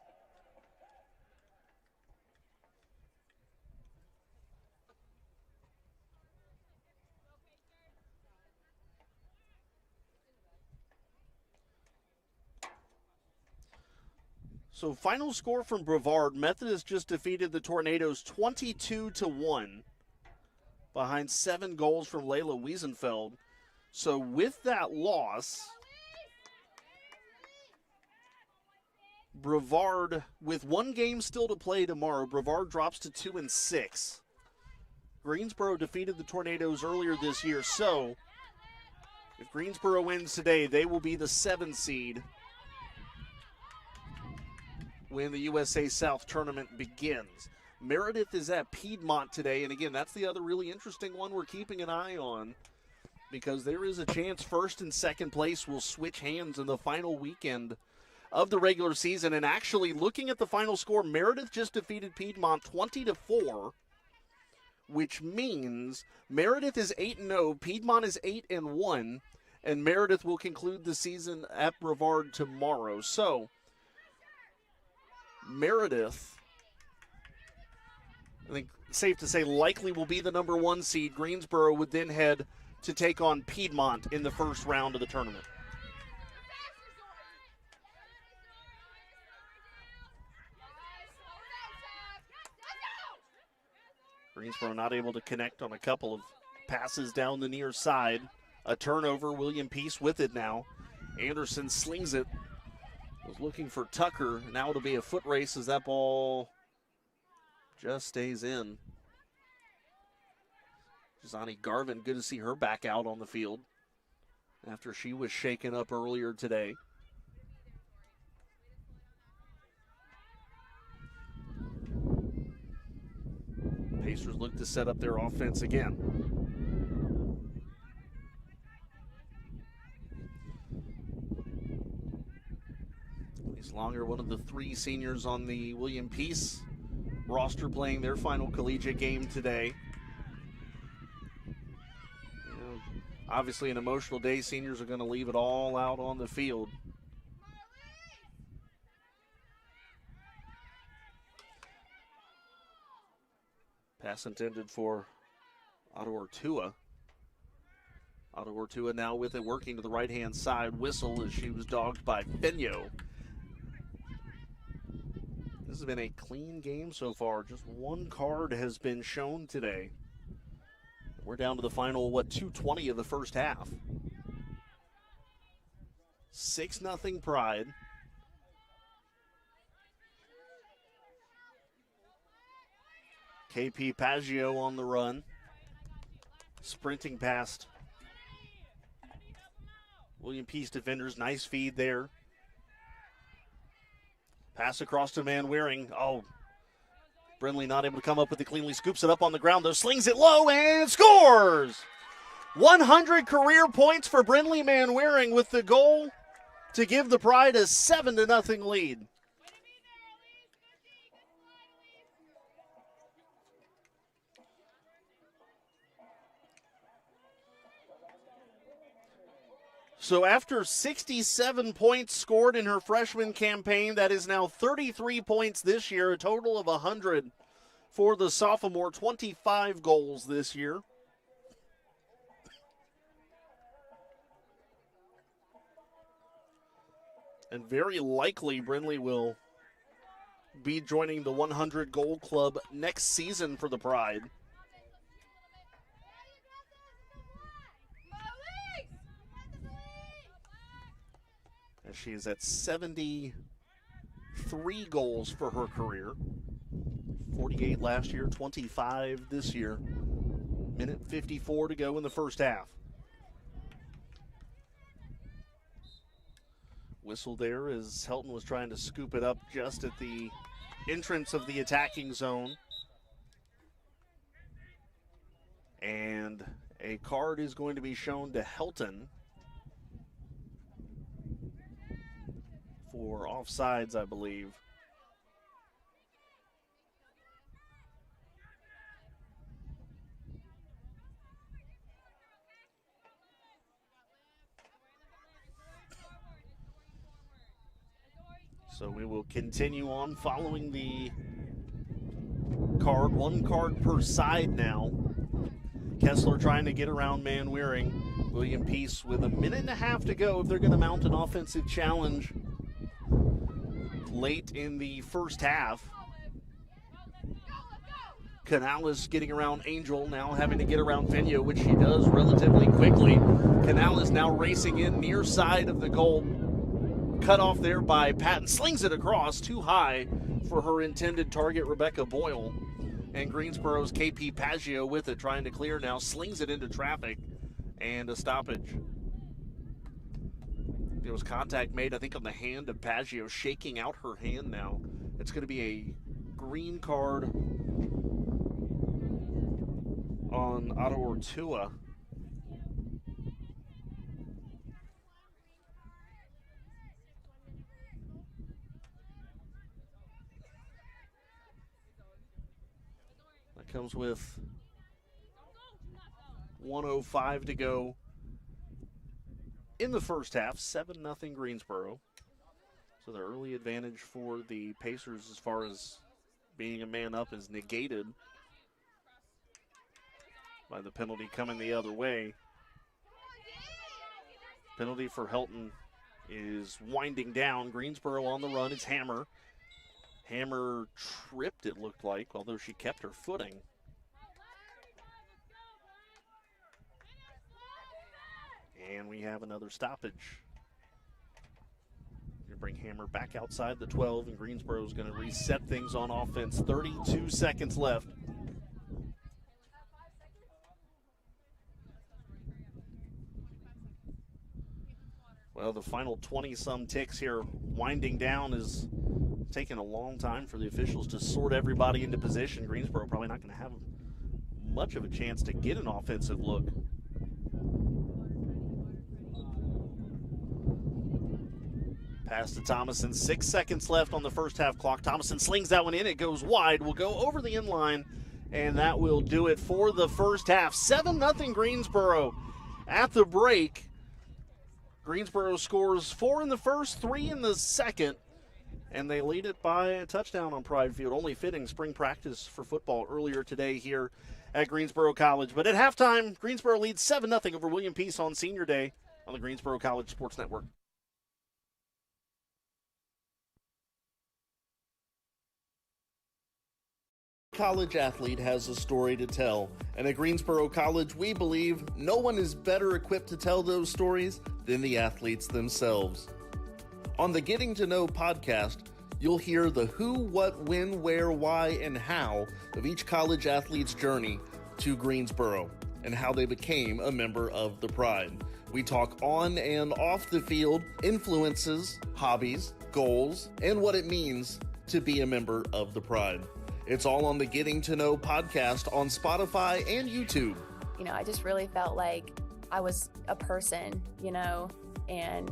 So final score from Brevard, Methodist just defeated the Tornadoes 22-1 behind 7 goals from Layla Wiesenfeld. So with that loss, Brevard, with one game still to play tomorrow, Brevard drops to 2-6. Greensboro defeated the Tornadoes earlier this year, so if Greensboro wins today, they will be the 7 seed when the USA South tournament begins. Meredith is at Piedmont today, and again, that's the other really interesting one we're keeping an eye on, because there is a chance first and second place will switch hands in the final weekend of the regular season. And actually, looking at the final score, Meredith just defeated Piedmont 20-4, which means Meredith is 8-0, Piedmont is 8-1, and Meredith will conclude the season at Brevard tomorrow. So Meredith, I think safe to say, likely will be the number 1 seed. Greensboro would then head to take on Piedmont in the first round of the tournament. Greensboro not able to connect on a couple of passes down the near side. A turnover, William Peace with it now. Anderson slings it. Was looking for Tucker. Now it'll be a foot race as that ball just stays in. Jazani Garvin, good to see her back out on the field after she was shaken up earlier today. Pacers look to set up their offense again. Elise Longer, one of the 3 seniors on the William Peace roster, playing their final collegiate game today. Obviously an emotional day. Seniors are going to leave it all out on the field. Pass intended for Otto Ortua. Otto Ortua now with it, working to the right-hand side. Whistle as she was dogged by Fenyo. This has been a clean game so far. Just 1 card has been shown today. We're down to the final, 2:20 of the first half. 6-0 Pride. KP Paggio on the run. Sprinting past William Peace defenders. Nice feed there. Pass across to Van Wearing. Oh, Brindley not able to come up with it cleanly. Scoops it up on the ground, though. Slings it low and scores! 100 career points for Brindley Van Wearing with the goal to give the Pride a 7-0 lead. So after 67 points scored in her freshman campaign, that is now 33 points this year, a total of 100 for the sophomore, 25 goals this year. And very likely Brindley will be joining the 100 goal club next season for the Pride. She is at 73 goals for her career. 48 last year, 25 this year. Minute 54 to go in the first half. Whistle there as Helton was trying to scoop it up just at the entrance of the attacking zone. And a card is going to be shown to Helton for offsides, I believe. So we will continue on following the card. 1 card per side now. Kessler trying to get around Van Wearing. William Peace with a minute and a half to go if they're going to mount an offensive challenge late in the first half. Canales getting around Angel, now having to get around Fenyo, which he does relatively quickly. Canales now racing in near side of the goal. Cut off there by Patton. Slings it across too high for her intended target, Rebecca Boyle. And Greensboro's KP Paggio with it, trying to clear now. Slings it into traffic and a stoppage. There was contact made, I think, on the hand of Paggio, shaking out her hand now. It's going to be a green card on Otto Ortua. That comes with 1:05 to go in the first half. 7-0 Greensboro. So the early advantage for the Pacers as far as being a man up is negated by the penalty coming the other way. Penalty for Helton is winding down. Greensboro on the run. It's Hammer. Hammer tripped, it looked like, although she kept her footing. And we have another stoppage. Your bring Hammer back outside the 12, and Greensboro is going to reset things on offense. 32 seconds left. Well, the final 20-some ticks here winding down is taking a long time for the officials to sort everybody into position. Greensboro probably not going to have much of a chance to get an offensive look. Pass to Thomason. 6 seconds left on the first half clock. Thomason slings that one in. It goes wide. Will go over the end line, and that will do it for the first half. 7-0 Greensboro at the break. Greensboro scores 4 in the first, 3 in the second, and they lead it by a touchdown on Pride Field. Only fitting spring practice for football earlier today here at Greensboro College. But at halftime, Greensboro leads 7-0 over William Peace on Senior Day on the Greensboro College Sports Network. College athlete has a story to tell, and at Greensboro College we believe no one is better equipped to tell those stories than the athletes themselves. On the Getting to Know podcast, you'll hear the who, what, when, where, why, and how of each college athlete's journey to Greensboro and how they became a member of the Pride. We talk on and off the field, influences, hobbies, goals, and what it means to be a member of the Pride. It's all on the Getting to Know podcast on Spotify and YouTube. You know, I just really felt like I was a person, you know, and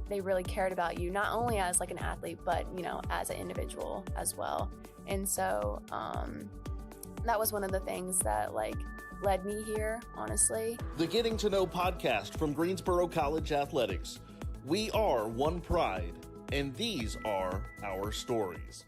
they really cared about you, not only as like an athlete, but, you know, as an individual as well. And so that was one of the things that like led me here, honestly. The Getting to Know podcast from Greensboro College Athletics. We are one Pride, and these are our stories.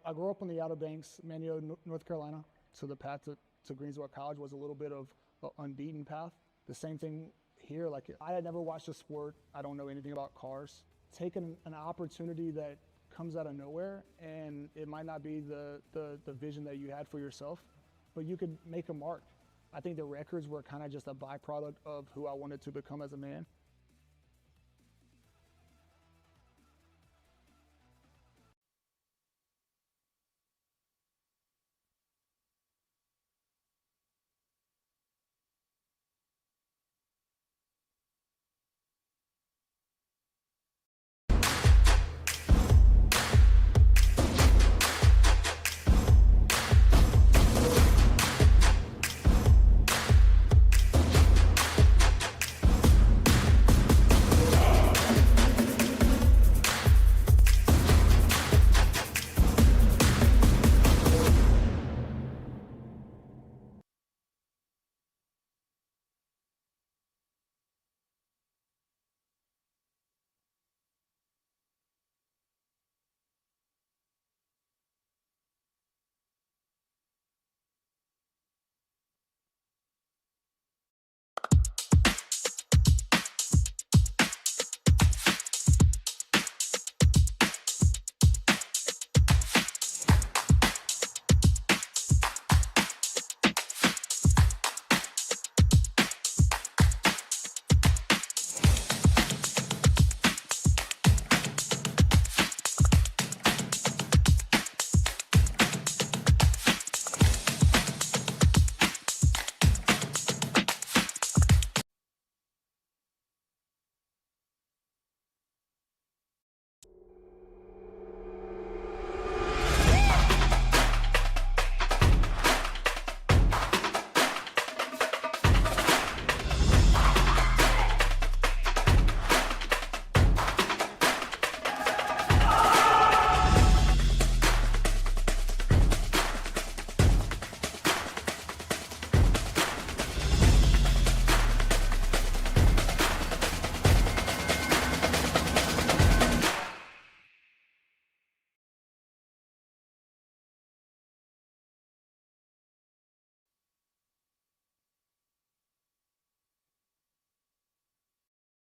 I grew up on the Outer Banks, Manio, North Carolina, so the path to Greensboro College was a little bit of an unbeaten path. The same thing here, like I had never watched a sport. I don't know anything about cars. Taking an opportunity that comes out of nowhere, and it might not be the vision that you had for yourself, but you could make a mark. I think the records were kind of just a byproduct of who I wanted to become as a man.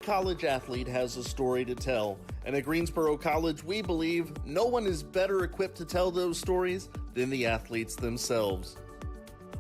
College athlete has a story to tell, and at Greensboro College, we believe no one is better equipped to tell those stories than the athletes themselves.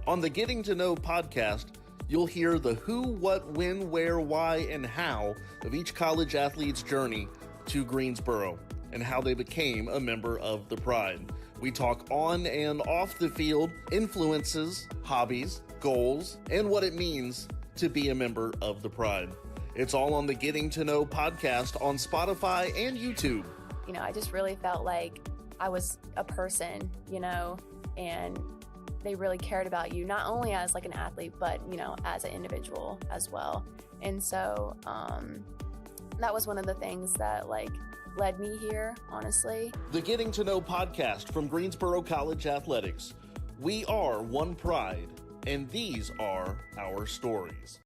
On the Getting to Know podcast, you'll hear the who, what, when, where, why, and how of each college athlete's journey to Greensboro and how they became a member of the Pride. We talk on and off the field, influences, hobbies, goals, and what it means to be a member of the Pride. It's all on the Getting to Know podcast on Spotify and YouTube. You know, I just really felt like I was a person, you know, and they really cared about you, not only as like an athlete, but, you know, as an individual as well. And so that was one of the things that like led me here, honestly. The Getting to Know podcast from Greensboro College Athletics. We are one Pride, and these are our stories.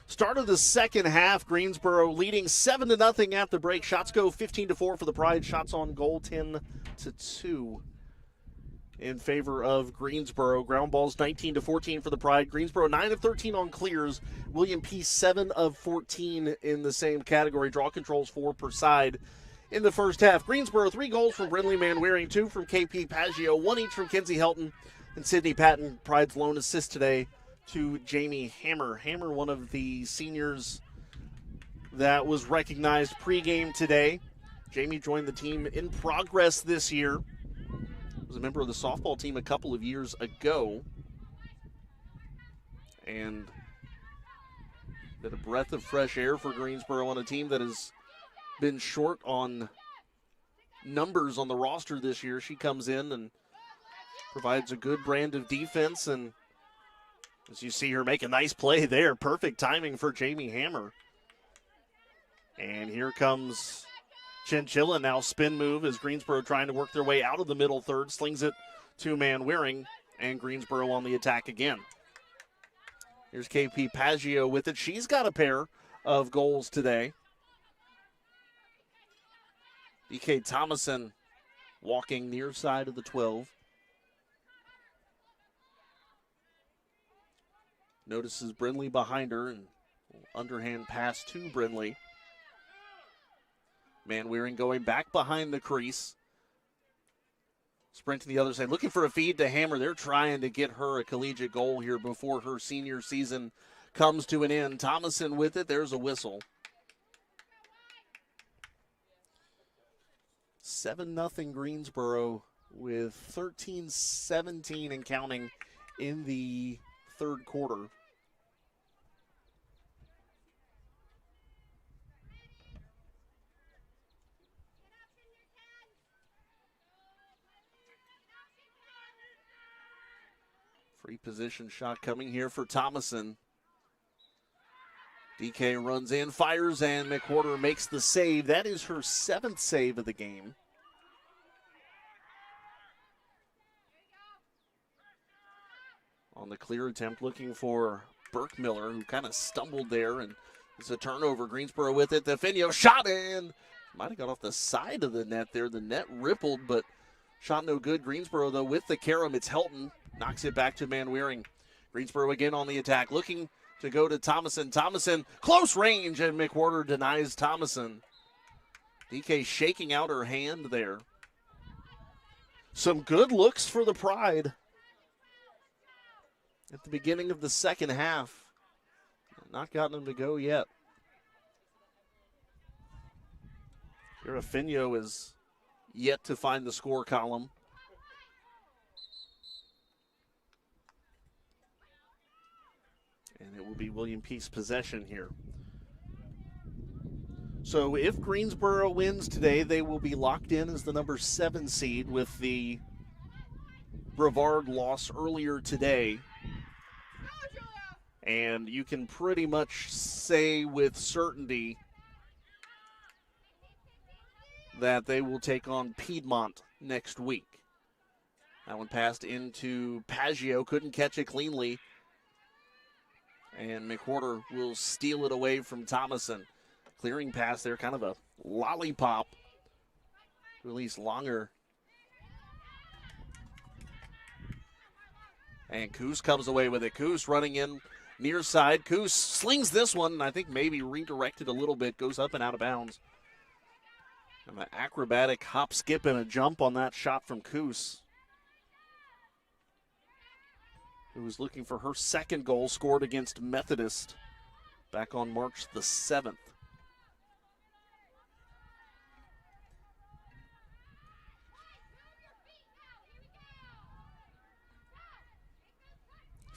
Start of the second half, Greensboro leading 7-0 at the break. Shots go 15-4 for the Pride. Shots on goal 10-2 in favor of Greensboro. Ground balls 19-14 for the Pride. Greensboro 9 of 13 on clears. William P. 7 of 14 in the same category. Draw controls 4 per side in the first half. Greensboro 3 goals from Brindley Manwaring, 2 from KP Paggio, 1 each from Kenzie Helton and Sydney Patton. Pride's lone assist today to Jamie Hammer. Hammer, one of the seniors that was recognized pregame today. Jamie joined the team in progress this year. Was a member of the softball team a couple of years ago. And been a breath of fresh air for Greensboro on a team that has been short on numbers on the roster this year. She comes in and provides a good brand of defense, and as you see her make a nice play there, perfect timing for Jamie Hammer. And here comes Chinchilla now, spin move as Greensboro trying to work their way out of the middle third, slings it to Manwaring, and Greensboro on the attack again. Here's KP Paggio with it. She's got a pair of goals today. DK Thomason walking near side of the 12. Notices Brindley behind her, and underhand pass to Brindley. Manwaring going back behind the crease. Sprint to the other side, looking for a feed to Hammer. They're trying to get her a collegiate goal here before her senior season comes to an end. Thomason with it. There's a whistle. 7-0 Greensboro with 13-17 and counting in the third quarter. Free position shot coming here for Thomason. DK runs in, fires, and McWhorter makes the save. That is her 7th save of the game. On the clear attempt, looking for Burke-Miller, who kind of stumbled there, and it's a turnover. Greensboro with it. The Finio shot in. Might have got off the side of the net there. The net rippled, but shot no good. Greensboro, though, with the carom. It's Helton. Knocks it back to Manwaring. Greensboro again on the attack, looking to go to Thomason. Thomason, close range, and McWhorter denies Thomason. DK shaking out her hand there. Some good looks for the Pride at the beginning of the second half. Not gotten them to go yet. Finio is yet to find the score column. And it will be William Peace possession here. So if Greensboro wins today, they will be locked in as the number 7 seed with the Brevard loss earlier today. And you can pretty much say with certainty that they will take on Piedmont next week. That one passed into Paggio, couldn't catch it cleanly. And McWhorter will steal it away from Thomason. Clearing pass there, kind of a lollipop. Release longer. And Coos comes away with it. Coos running in near side. Coos slings this one, and I think maybe redirected a little bit. Goes up and out of bounds. And an acrobatic hop, skip, and a jump on that shot from Coos, who was looking for her 2nd goal, scored against Methodist back on March the 7th.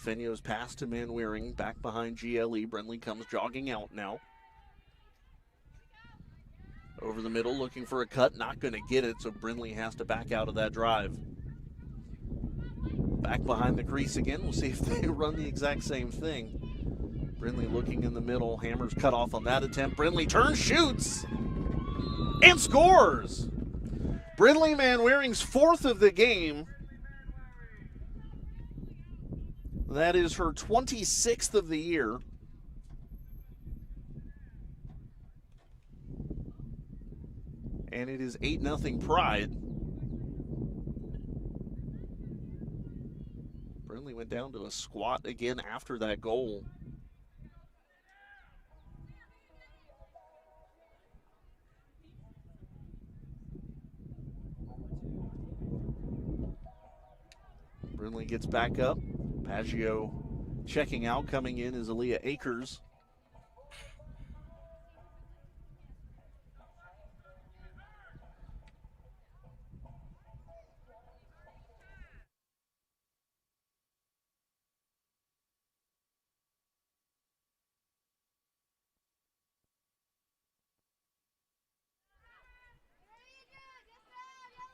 Finio's pass to Manwaring, back behind GLE. Brindley comes jogging out now. Over the middle, looking for a cut, not going to get it, so Brindley has to back out of that drive. Back behind the crease again. We'll see if they run the exact same thing. Brindley looking in the middle. Hammer's cut off on that attempt. Brindley turns, shoots, and scores. Brindley Manwaring's 4th of the game. That is her 26th of the year. And it is 8-0 Pride. Brindley went down to a squat again after that goal. Brindley gets back up. Paggio checking out. Coming in is Aaliyah Akers.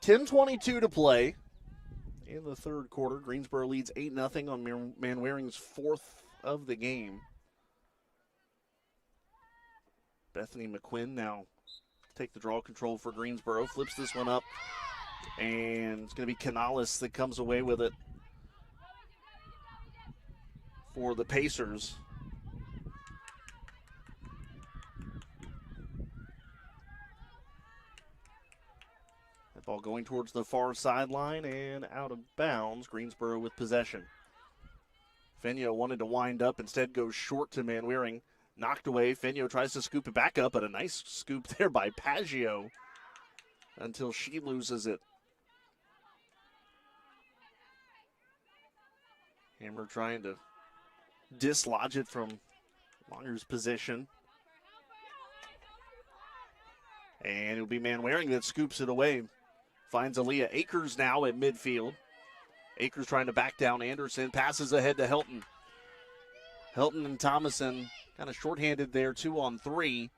.10:22 to play in the third quarter. Greensboro leads 8-0 on Manwaring's fourth of the game. Bethany McQuinn now take the draw control for Greensboro. Flips this one up, and it's going to be Canales that comes away with it for the Pacers. That ball going towards the far sideline and out of bounds. Greensboro with possession. Fenyo wanted to wind up, instead goes short to Manwaring. Knocked away. Fenyo tries to scoop it back up, but a nice scoop there by Paggio until she loses it. Hammer trying to dislodge it from Longer's position. And it'll be Manwaring that scoops it away. Finds Aaliyah Akers now at midfield. Akers trying to back down Anderson. Passes ahead to Helton. Helton and Thomason kind of shorthanded there, 2-on-3.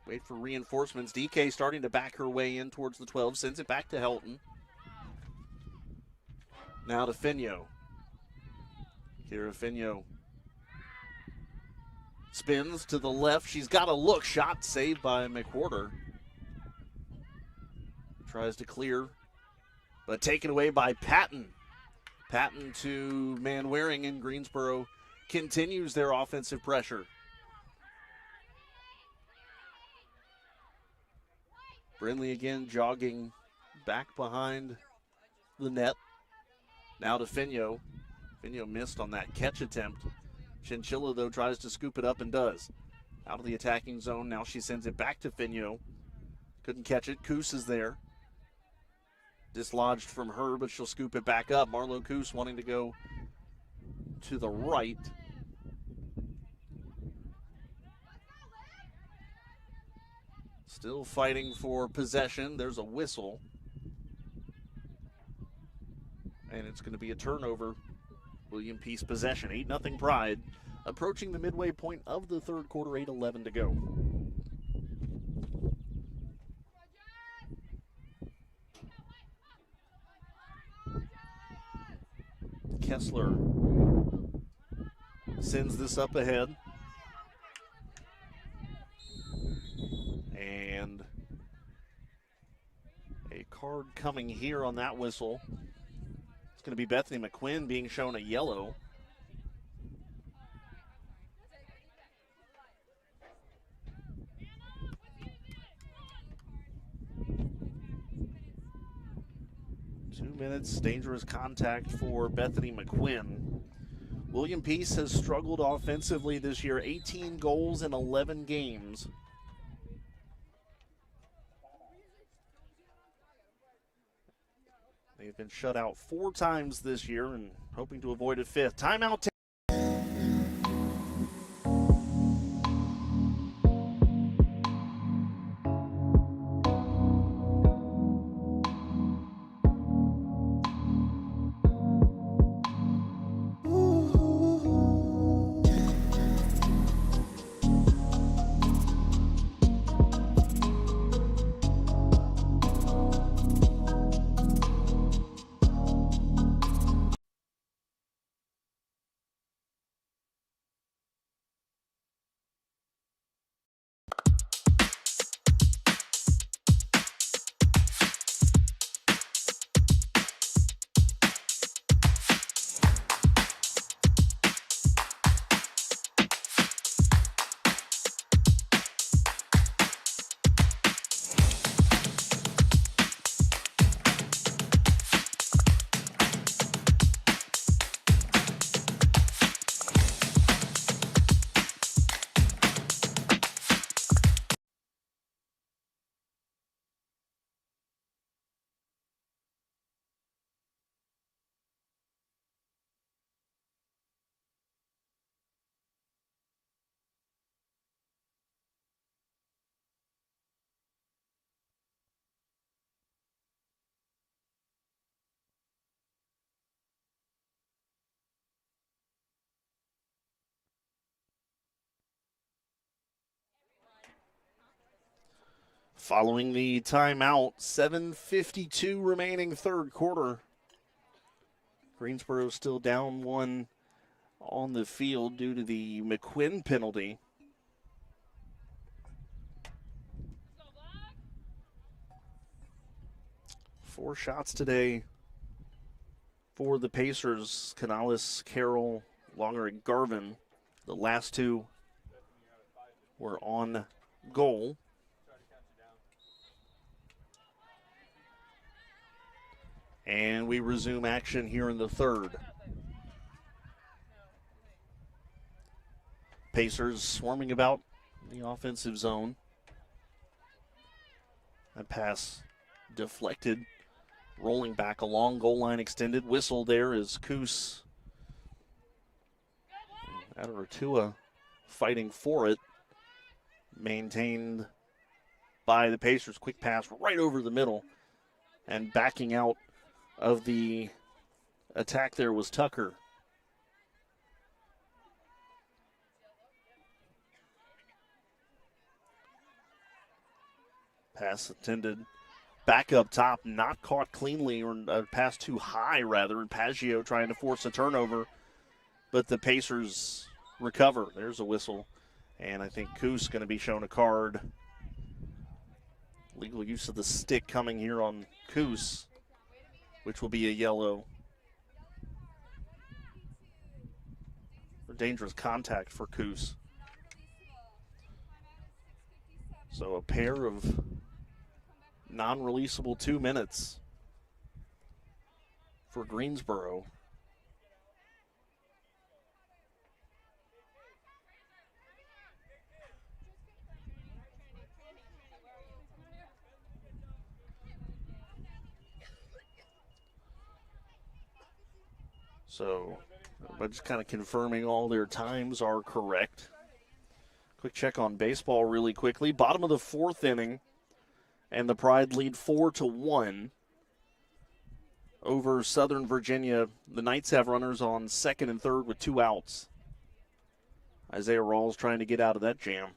Wait for reinforcements. DK starting to back her way in towards the 12. Sends it back to Helton. Now to Fenyo. Kira Fenyo spins to the left. She's got a look. Shot saved by McWhorter. Tries to clear, but taken away by Patton. Patton to Manwaring, and Greensboro continues their offensive pressure. Brindley again jogging back behind the net. Now to Fenyo. Fenyo missed on that catch attempt. Chinchilla, though, tries to scoop it up and does. Out of the attacking zone. Now she sends it back to Fenyo. Couldn't catch it. Coos is there. Dislodged from her, but she'll scoop it back up. Marlo Coos wanting to go to the right. Still fighting for possession. There's a whistle. And it's going to be a turnover. William Peace possession. 8-0 Pride. Approaching the midway point of the third quarter. 8:11 to go. Kessler sends this up ahead. And a card coming here on that whistle. It's going to be Bethany McQuinn being shown a yellow. Minutes, dangerous contact for Bethany McQuinn. William Peace has struggled offensively this year, 18 goals in 11 games. They've been shut out 4 times this year and hoping to avoid a 5th. Timeout. Following the timeout, 7:52 remaining third quarter. Greensboro still down one on the field due to the McQuinn penalty. Four shots today for the Pacers. Canales, Carroll, Longer, and Garvin. The last two were on goal. And we resume action here in the third. Pacers swarming about the offensive zone. That pass deflected, rolling back along, goal line extended. Whistle there is Coos. Adaratua fighting for it. Maintained by the Pacers. Quick pass right over the middle. And backing out of the attack there was Tucker. Pass intended back up top, not caught cleanly, or a pass too high rather, and Paggio trying to force a turnover, but the Pacers recover. There's a whistle, and I think Coos going to be shown a card. Legal use of the stick coming here on Coos, which will be a yellow. For dangerous contact for Coos. So a pair of non-releasable 2 minutes for Greensboro. So, but just kind of confirming all their times are correct. Quick check on baseball really quickly. Bottom of the fourth inning, and the Pride lead 4-1 over Southern Virginia. The Knights have runners on second and third with 2 outs. Isaiah Rawls trying to get out of that jam.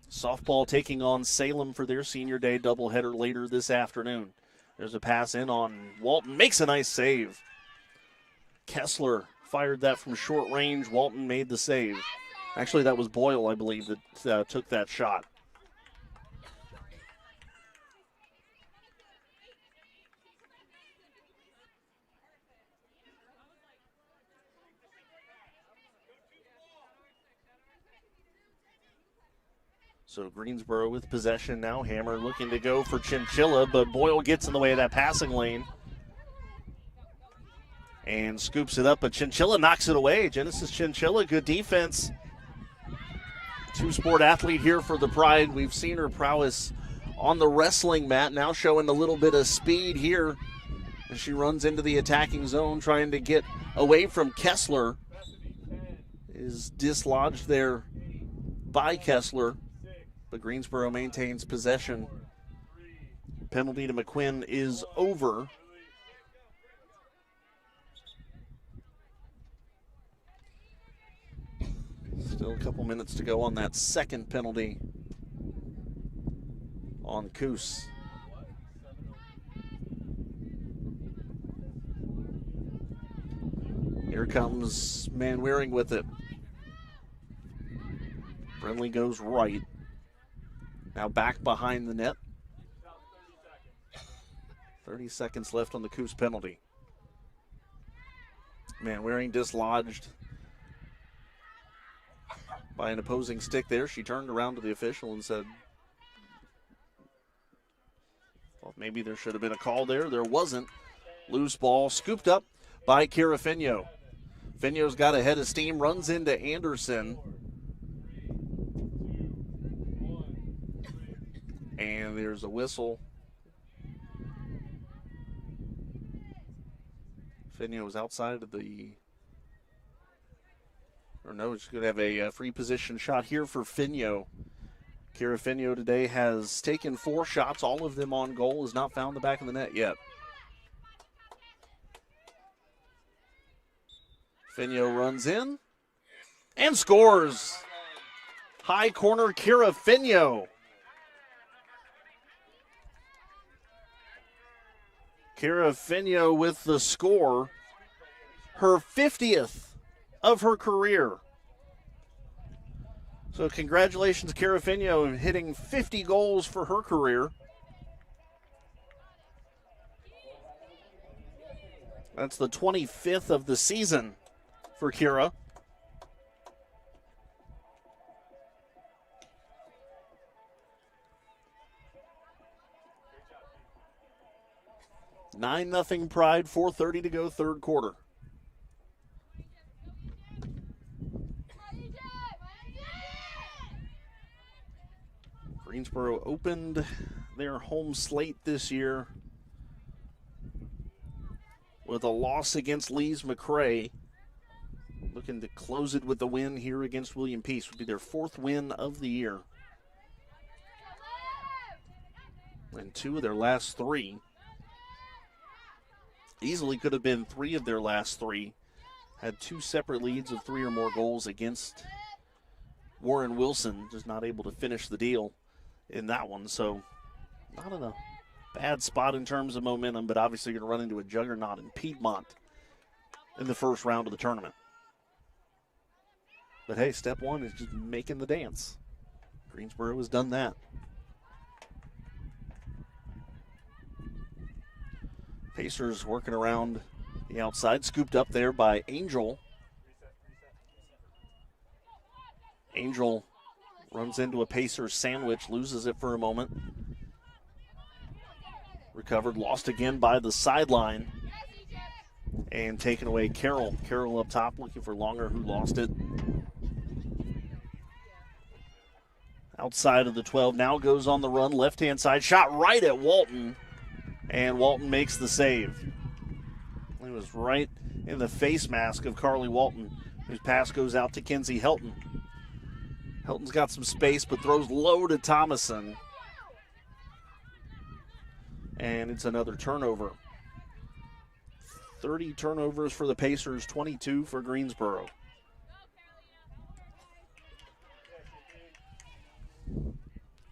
Softball taking on Salem for their senior day doubleheader later this afternoon. There's a pass in on Walton. Makes a nice save. Kessler fired that from short range. Walton made the save. Actually, that was Boyle, I believe, that took that shot. So Greensboro with possession now. Hammer looking to go for Chinchilla, but Boyle gets in the way of that passing lane and scoops it up, but Chinchilla knocks it away. Genesis Chinchilla, good defense. Two-sport athlete here for the Pride. We've seen her prowess on the wrestling mat, now showing a little bit of speed here as she runs into the attacking zone, trying to get away from Kessler. Is dislodged there by Kessler. But Greensboro maintains possession. Penalty to McQuinn is over. Still a couple minutes to go on that second penalty on Coos. Here comes Manwaring with it. Brenly goes right. Now back behind the net. 30 seconds left on the Coos penalty. Manwaring dislodged by an opposing stick there. She turned around to the official and said, well, maybe there should have been a call there. There wasn't. Loose ball scooped up by Kira Finio. Finio's got a head of steam, runs into Anderson. And there's a whistle. Finio was outside of the, or no, it's going to have a free position shot here for Finio. Kira Finio today has taken 4 shots, all of them on goal, has not found the back of the net yet. Finio runs in and scores. High corner, Kira Finio. Kara Finio with the score, her 50th of her career. So congratulations, Kara Finio, hitting 50 goals for her career. That's the 25th of the season for Kira. Nine-0 Pride, 4:30 to go, third quarter. Greensboro opened their home slate this year with a loss against Lee's McRae. Looking to close it with a win here against William Peace. Would be their 4th win of the year. And 2 of their last 3. Easily could have been 3 of their last 3. Had 2 separate leads of 3 or more goals against Warren Wilson. Just not able to finish the deal in that one. So not in a bad spot in terms of momentum, but obviously going to run into a juggernaut in Piedmont in the first round of the tournament. But hey, step 1 is just making the dance. Greensboro has done that. Pacers working around the outside, scooped up there by Angel. Angel runs into a Pacers sandwich, loses it for a moment. Recovered, lost again by the sideline. And taken away Carroll. Carroll up top looking for Longer, who lost it. Outside of the 12, now goes on the run, left-hand side, shot right at Walton. And Walton makes the save. It was right in the face mask of Carly Walton, whose pass goes out to Kenzie Helton. Helton's got some space, but throws low to Thomason. And it's another turnover. 30 turnovers for the Pacers, 22 for Greensboro.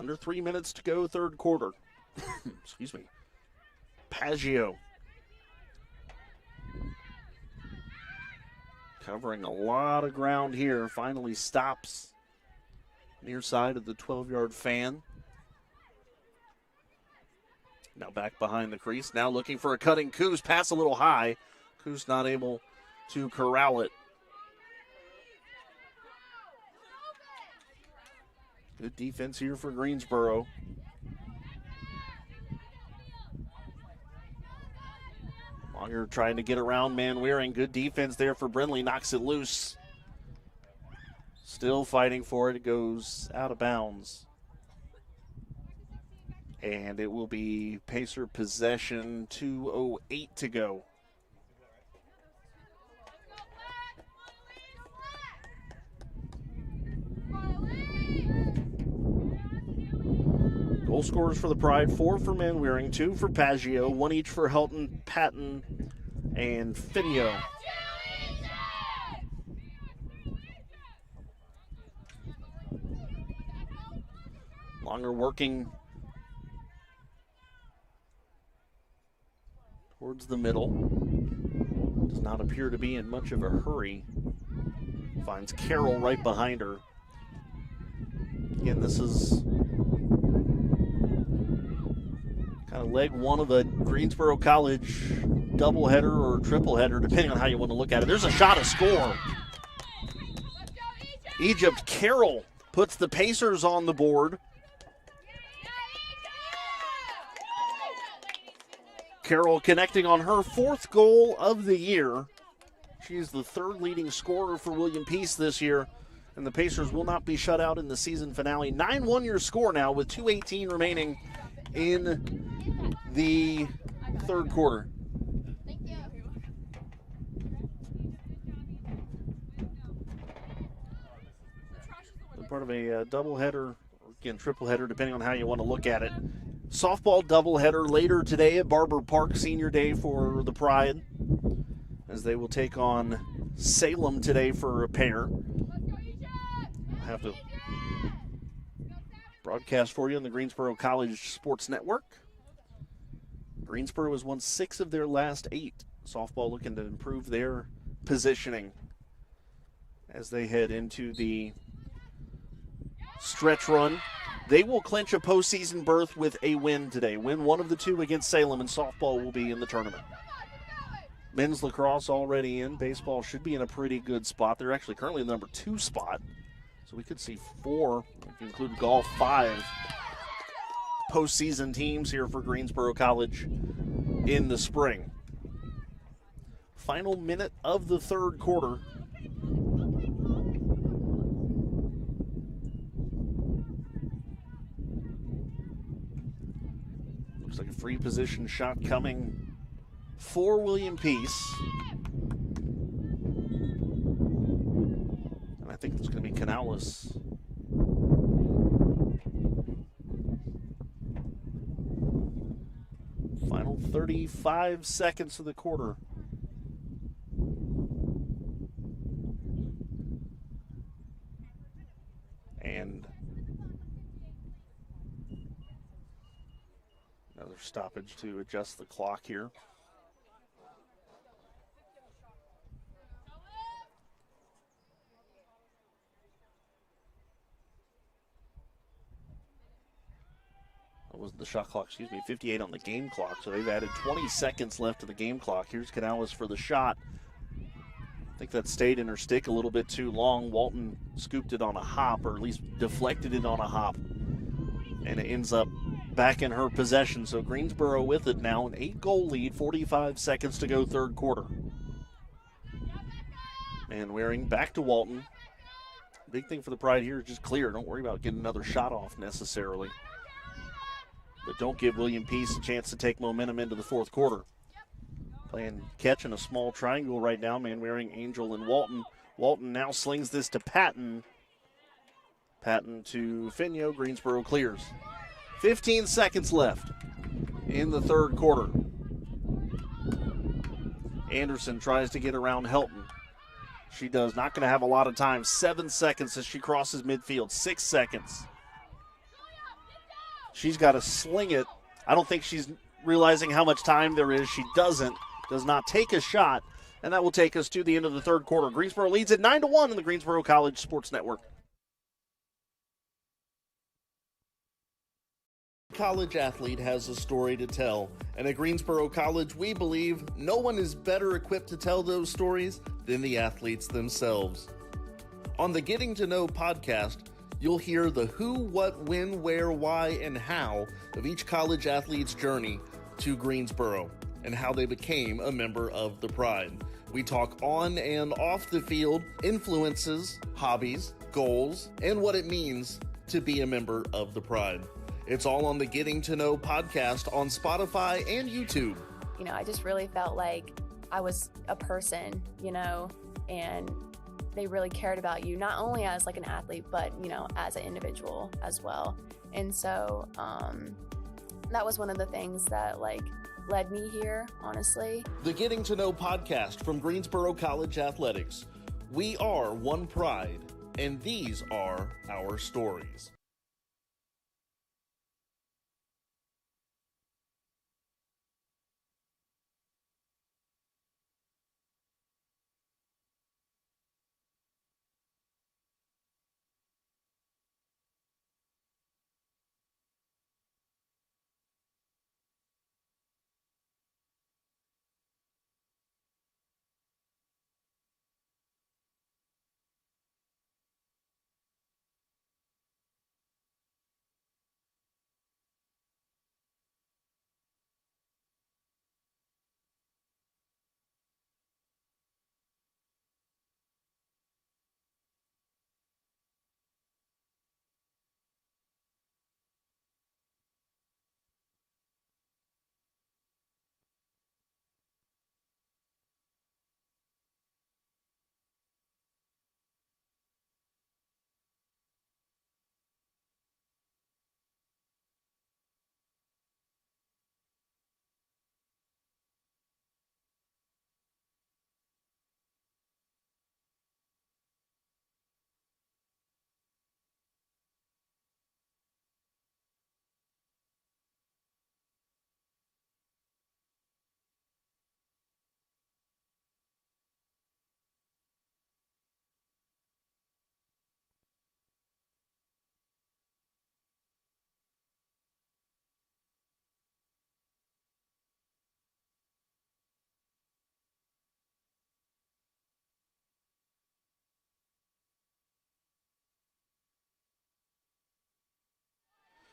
Under 3 minutes to go, third quarter. Excuse me. Paggio covering a lot of ground here. Finally stops near side of the 12-yard fan. Now back behind the crease. Now looking for a cutting Coos. Pass a little high. Coos not able to corral it. Good defense here for Greensboro. Longer trying to get around Manwaring. Good defense there for Brindley. Knocks it loose. Still fighting for it. It goes out of bounds. And it will be Pacer possession, 2:08 to go. Goal scorers for the Pride, 4 for Manwaring, 2 for Paggio, 1 each for Helton, Patton, and Finio. Longer working towards the middle. Does not appear to be in much of a hurry. Finds Carroll right behind her. Again, this is kind of leg 1 of a Greensboro College doubleheader or tripleheader, depending on how you want to look at it. There's a shot, a score. Egypt Carroll puts the Pacers on the board. Carroll connecting on her 4th goal of the year. She's the 3rd leading scorer for William Peace this year, and the Pacers will not be shut out in the season finale. 9-1 your score now with 2:18 remaining in the third quarter. Part of a doubleheader, or again, tripleheader, depending on how you want to look at it. Softball doubleheader later today at Barber Park, senior day for the Pride, as they will take on Salem today for a pair. I'll have to broadcast for you on the Greensboro College Sports Network. Greensboro has won 6 of their last 8. Softball looking to improve their positioning as they head into the stretch run. They will clinch a postseason berth with a win today. Win one of the 2 against Salem, and softball will be in the tournament. Men's lacrosse already in. Baseball should be in a pretty good spot. They're actually currently the number 2 spot. So we could see 4, if you include golf, 5 postseason teams here for Greensboro College in the spring. Final minute of the third quarter. Looks like a free position shot coming for William Peace. And I think there's going to be Canales. Final 35 seconds of the quarter. And another stoppage to adjust the clock here. That was the shot clock, 58 on the game clock. So they've added 20 seconds left to the game clock. Here's Canales for the shot. I think that stayed in her stick a little bit too long. Walton scooped it on a hop, or at least deflected it on a hop. And it ends up back in her possession. So Greensboro with it now, an 8-goal lead, 45 seconds to go third quarter. And Waring back to Walton. Big thing for the Pride here is just clear. Don't worry about getting another shot off necessarily. But don't give William Peace a chance to take momentum into the fourth quarter. Playing catch in a small triangle right now. Manwaring, Angel, and Walton. Walton now slings this to Patton. Patton to Finio. Greensboro clears. 15 seconds left in the third quarter. Anderson tries to get around Helton. She does. Not going to have a lot of time. 7 seconds as she crosses midfield. 6 seconds. She's got to sling it. I don't think she's realizing how much time there is. She does not take a shot, and that will take us to the end of the third quarter. Greensboro leads at 9-1 in the Greensboro College Sports Network. College athlete has a story to tell, and at Greensboro College, we believe no one is better equipped to tell those stories than the athletes themselves. On the Getting to Know podcast, you'll hear the who, what, when, where, why, and how of each college athlete's journey to Greensboro and how they became a member of the Pride. We talk on and off the field, influences, hobbies, goals, and what it means to be a member of the Pride. It's all on the Getting to Know podcast on Spotify and YouTube. You know, I just really felt like I was a person, you know, and they really cared about you, not only as like an athlete, but, you know, as an individual as well. And so that was one of the things that like led me here, honestly. The Getting to Know podcast from Greensboro College Athletics. We are one Pride, and these are our stories.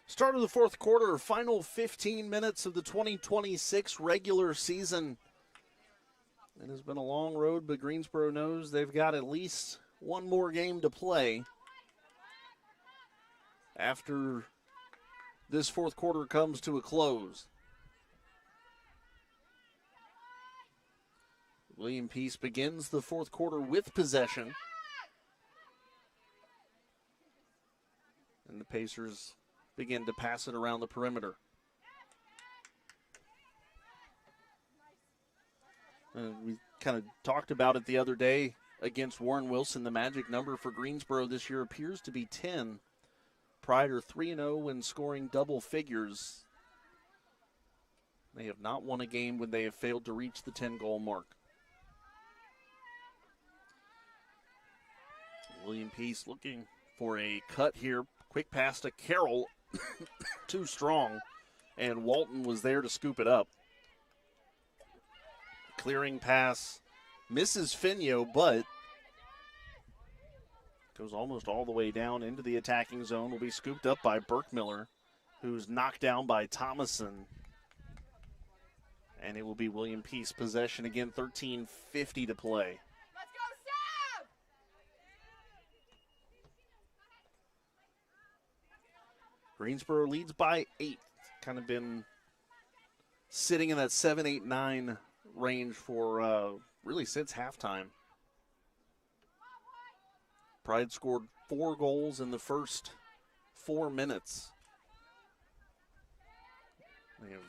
Start of the fourth quarter, final 15 minutes of the 2026 regular season. It has been a long road, but Greensboro knows they've got at least one more game to play after this fourth quarter comes to a close. William Peace begins the fourth quarter with possession. And the Pacers begin to pass it around the perimeter. We kind of talked about it the other day against Warren Wilson. The magic number for Greensboro this year appears to be 10. Prior 3-0 when scoring double figures. They have not won a game when they have failed to reach the 10-goal mark. William Peace looking for a cut here. Quick pass to Carroll. Too strong. And Walton was there to scoop it up. Clearing pass. Misses Finio, but goes almost all the way down into the attacking zone. Will be scooped up by Burkmiller, who's knocked down by Thomason. And it will be William Peace possession again, 13:50 to play. Greensboro leads by 8. Kind of been sitting in that 7, 8, 9 range for really since halftime. Pride scored 4 goals in the first 4 minutes. They have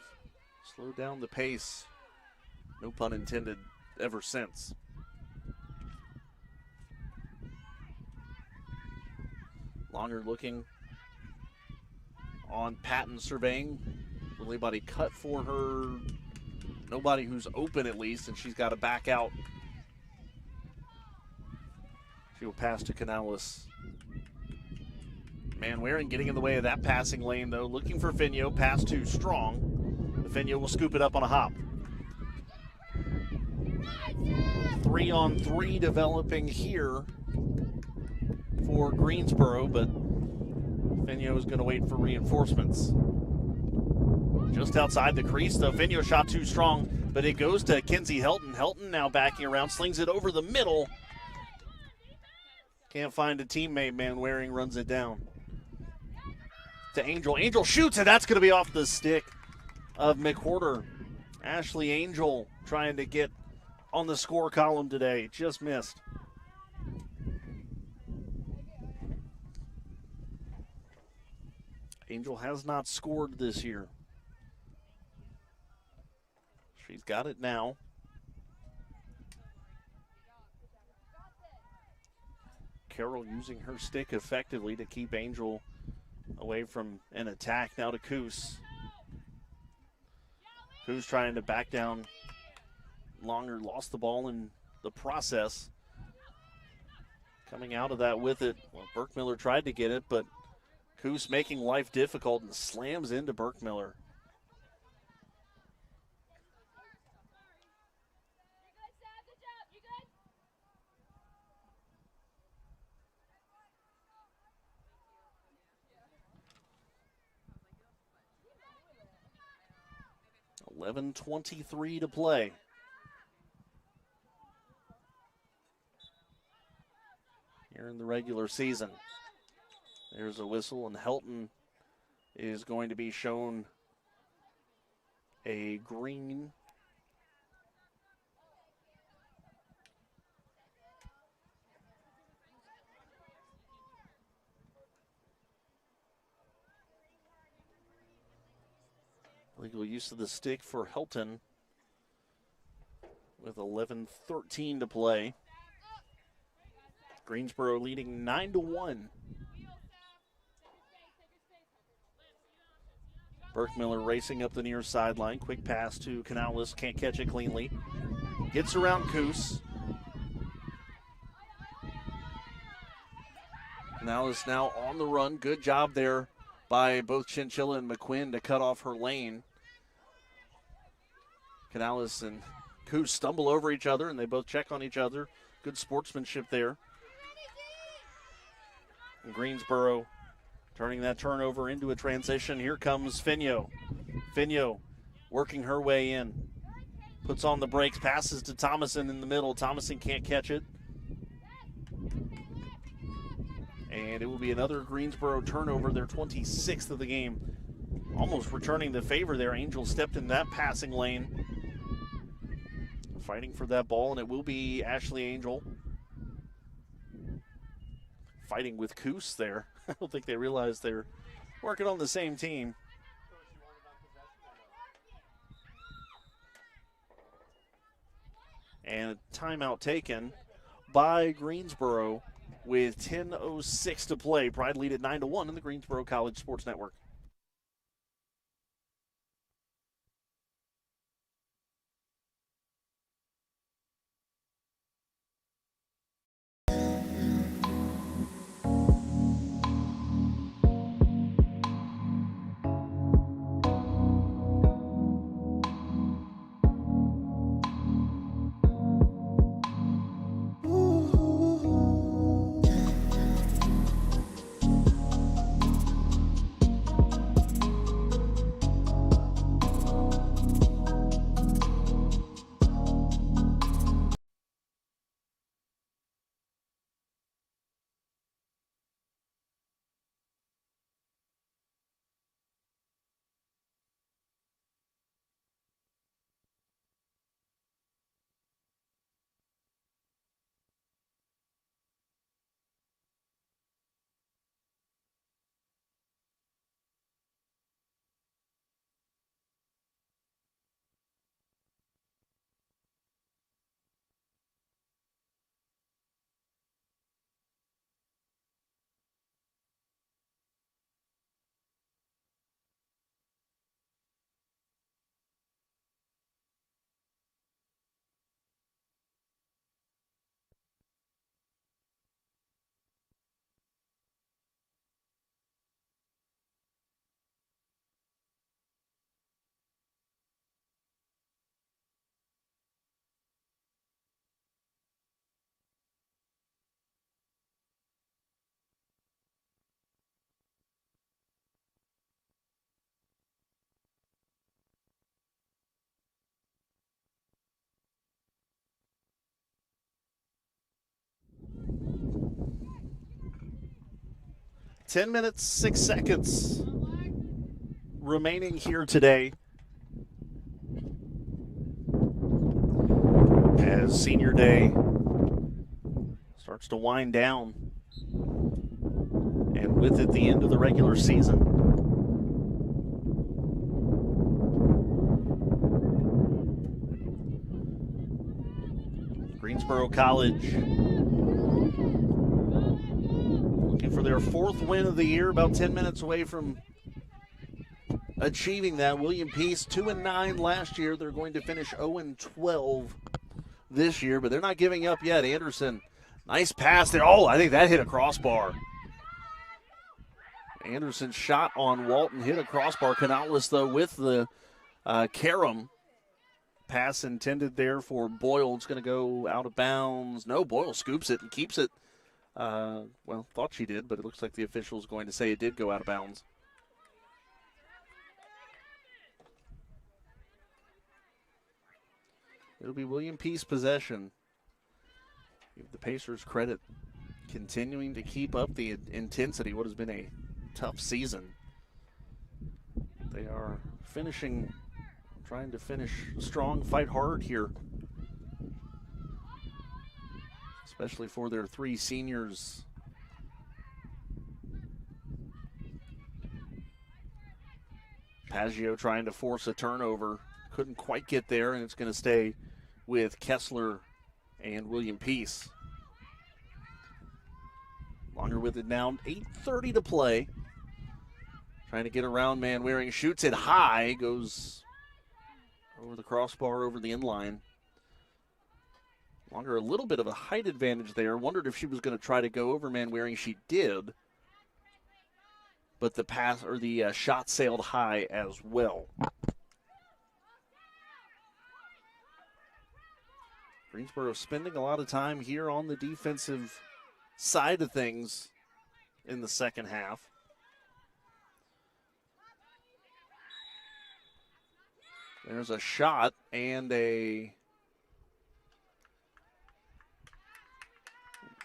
slowed down the pace, no pun intended, ever since. Longer looking on Patton surveying. Will anybody cut for her? Nobody who's open at least, and she's got to back out. She will pass to Canales. Manwaring getting in the way of that passing lane, though. Looking for Finio. Pass too strong. The Finio will scoop it up on a hop. 3-on-3 developing here for Greensboro, but Finio is going to wait for reinforcements. Just outside the crease, though. Finio shot too strong, but it goes to Kenzie Helton. Helton now backing around, slings it over the middle. Can't find a teammate. Manwaring runs it down to Angel. Angel shoots, and that's going to be off the stick of McWhorter. Ashley Angel trying to get on the score column today. Just missed. Angel has not scored this year. She's got it now. Carroll using her stick effectively to keep Angel away from an attack. Now to Coos. Coos trying to back down longer, lost the ball in the process. Coming out of that with it. Well, Burkmiller tried to get it, but Coos making life difficult and slams into Burkmiller. $11:23 to play. Here in the regular season. There's a whistle, and Helton is going to be shown a green. Legal use of the stick for Helton with 11:13 to play. Greensboro leading 9-1. Burkmiller racing up the near sideline. Quick pass to Canales. Can't catch it cleanly. Gets around Coos. Canales now on the run. Good job there by both Chinchilla and McQuinn to cut off her lane. Canales and Coos stumble over each other, and they both check on each other. Good sportsmanship there. And Greensboro Turning that turnover into a transition. Here comes Finio. Finio working her way in. Puts on the brakes, passes to Thomason in the middle. Thomason can't catch it. And it will be another Greensboro turnover, their 26th of the game. Almost returning the favor there. Angel stepped in that passing lane. Fighting for that ball, and it will be Ashley Angel. Fighting with Coos there. I don't think they realize they're working on the same team. And a timeout taken by Greensboro with 10:06 to play. Pride lead at 9-1 in the Greensboro College Sports Network. Ten minutes, 6 seconds remaining here today as senior day starts to wind down, and with it the end of the regular season. Greensboro College looking for their 4th win of the year, about 10 minutes away from achieving that. William Peace 2-9 last year. They're going to finish 0-12 this year, but they're not giving up yet. Anderson, nice pass there. Oh, I think that hit a crossbar. Anderson's shot on Walton hit a crossbar. Canales, though, with the carom. Pass intended there for Boyle. It's going to go out of bounds. No, Boyle scoops it and keeps it. Well, thought she did, but it looks like the official is going to say it did go out of bounds. It'll be William Peace possession. Give the Pacers credit, continuing to keep up the intensity, what has been a tough season. They are finishing, trying to finish strong, fight hard here, especially for their 3 seniors. Paggio trying to force a turnover. Couldn't quite get there, and it's going to stay with Kessler and William Peace. Longer with it now, 8:30 to play. Trying to get around man Waring, shoots it high, goes over the crossbar, over the inline. Longer, a little bit of a height advantage there. Wondered if she was going to try to go over man Waring. She did, but the pass or the shot sailed high as well. Greensboro spending a lot of time here on the defensive side of things in the second half. There's a shot and a...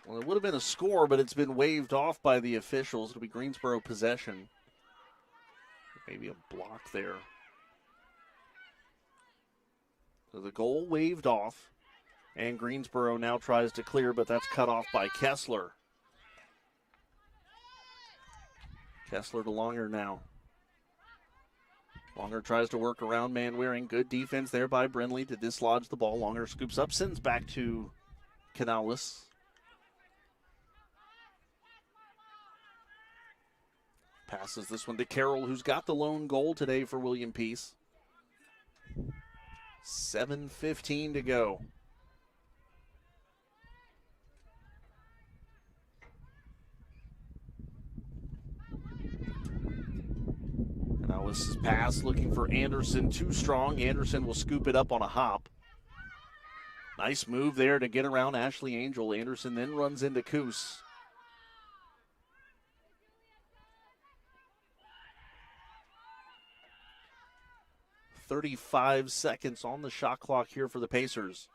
Well, it would have been a score, but it's been waved off by the officials. It'll be Greensboro possession. Maybe a block there. So the goal waved off, and Greensboro now tries to clear, but that's cut off by Kessler. Kessler to Longer now. Longer tries to work around man-wearing. Good defense there by Brindley to dislodge the ball. Longer scoops up, sends back to Canales. Passes this one to Carroll, who's got the lone goal today for William Peace. 7:15 to go. Canales' pass looking for Anderson, too strong. Anderson will scoop it up on a hop. Nice move there to get around Ashley Angel. Anderson then runs into Coos. 35 seconds on the shot clock here for the Pacers.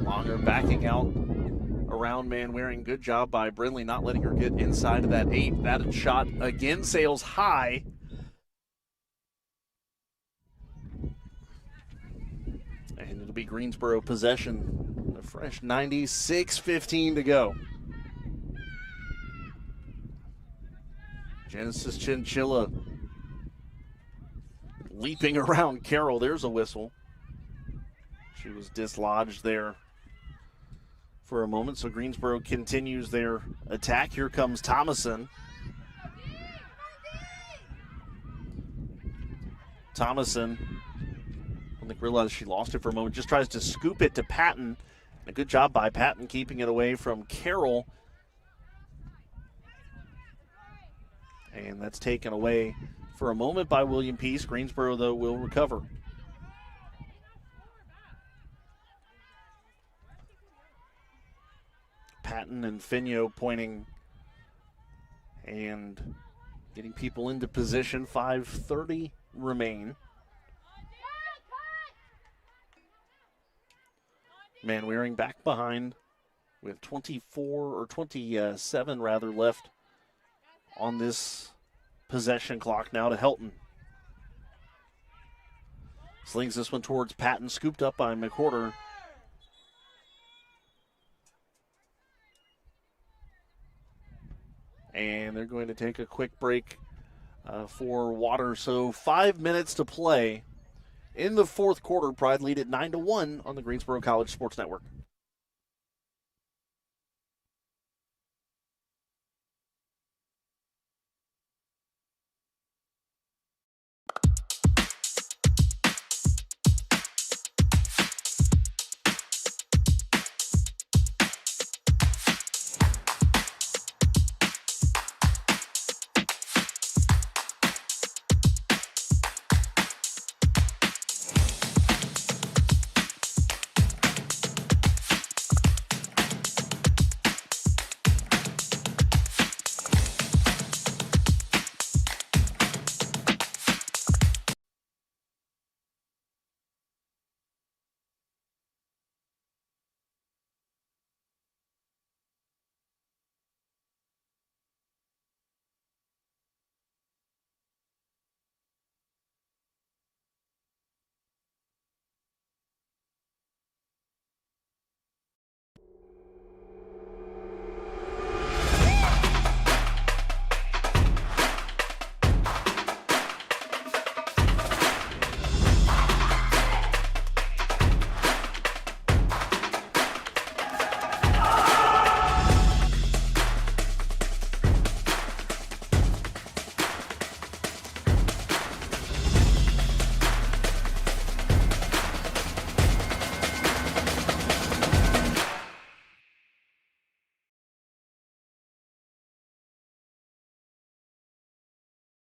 Longer backing out around man-wearing. Good job by Brindley not letting her get inside of that 8. That shot again sails high. And it'll be Greensboro possession. A fresh 96-15 to go. Genesis Chinchilla leaping around Carroll. There's a whistle. She was dislodged there for a moment, so Greensboro continues their attack. Here comes Thomason. Thomason, I don't think realized she lost it for a moment, just tries to scoop it to Patton. A good job by Patton keeping it away from Carroll. And that's taken away for a moment by William Peace. Greensboro, though, will recover. Patton and Finio pointing and getting people into position. 5:30 remain. Man-wearing back behind with 27 left on this possession clock. Now to Helton. Slings this one towards Patton, scooped up by McWhorter. And they're going to take a quick break for water. So 5 minutes to play in the fourth quarter. Pride lead at 9-1 on the Greensboro College Sports Network.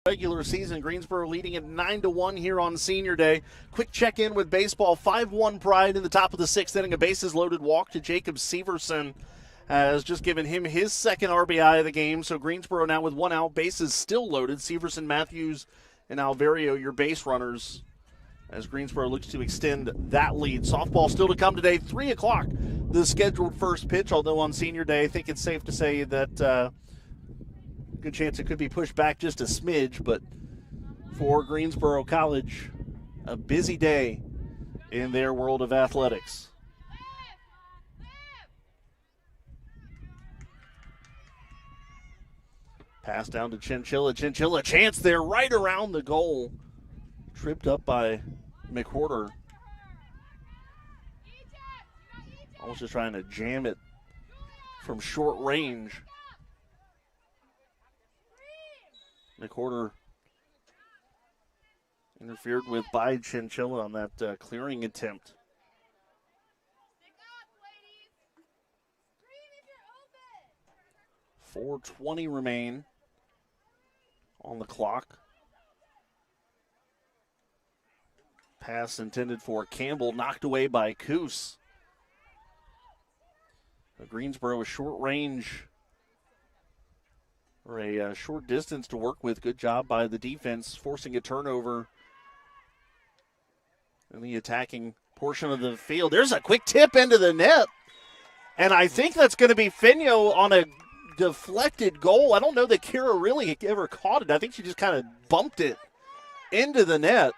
Regular season, Greensboro leading at 9-1 here on Senior Day. Quick check-in with baseball. 5-1 Pride in the top of the sixth inning. A bases-loaded walk to Jacob Severson has just given him his second RBI of the game. So Greensboro now with 1 out, bases still loaded. Severson, Matthews, and Alvario, your base runners, as Greensboro looks to extend that lead. Softball still to come today, 3 o'clock, the scheduled first pitch, although on senior day, I think it's safe to say that good chance it could be pushed back just a smidge, but for Greensboro College, a busy day in their world of athletics. Pass down to Chinchilla. Chinchilla chance there right around the goal. Tripped up by McWhorter. Almost just trying to jam it from short range. McWhorter interfered with by Chinchilla on that clearing attempt. 4:20 remain on the clock. Pass intended for Campbell, knocked away by Coos. Greensboro, a short range, or a short distance to work with. Good job by the defense, forcing a turnover in the attacking portion of the field. There's a quick tip into the net, and I think that's going to be Finio on a deflected goal. I don't know that Kira really ever caught it. I think she just kind of bumped it into the net.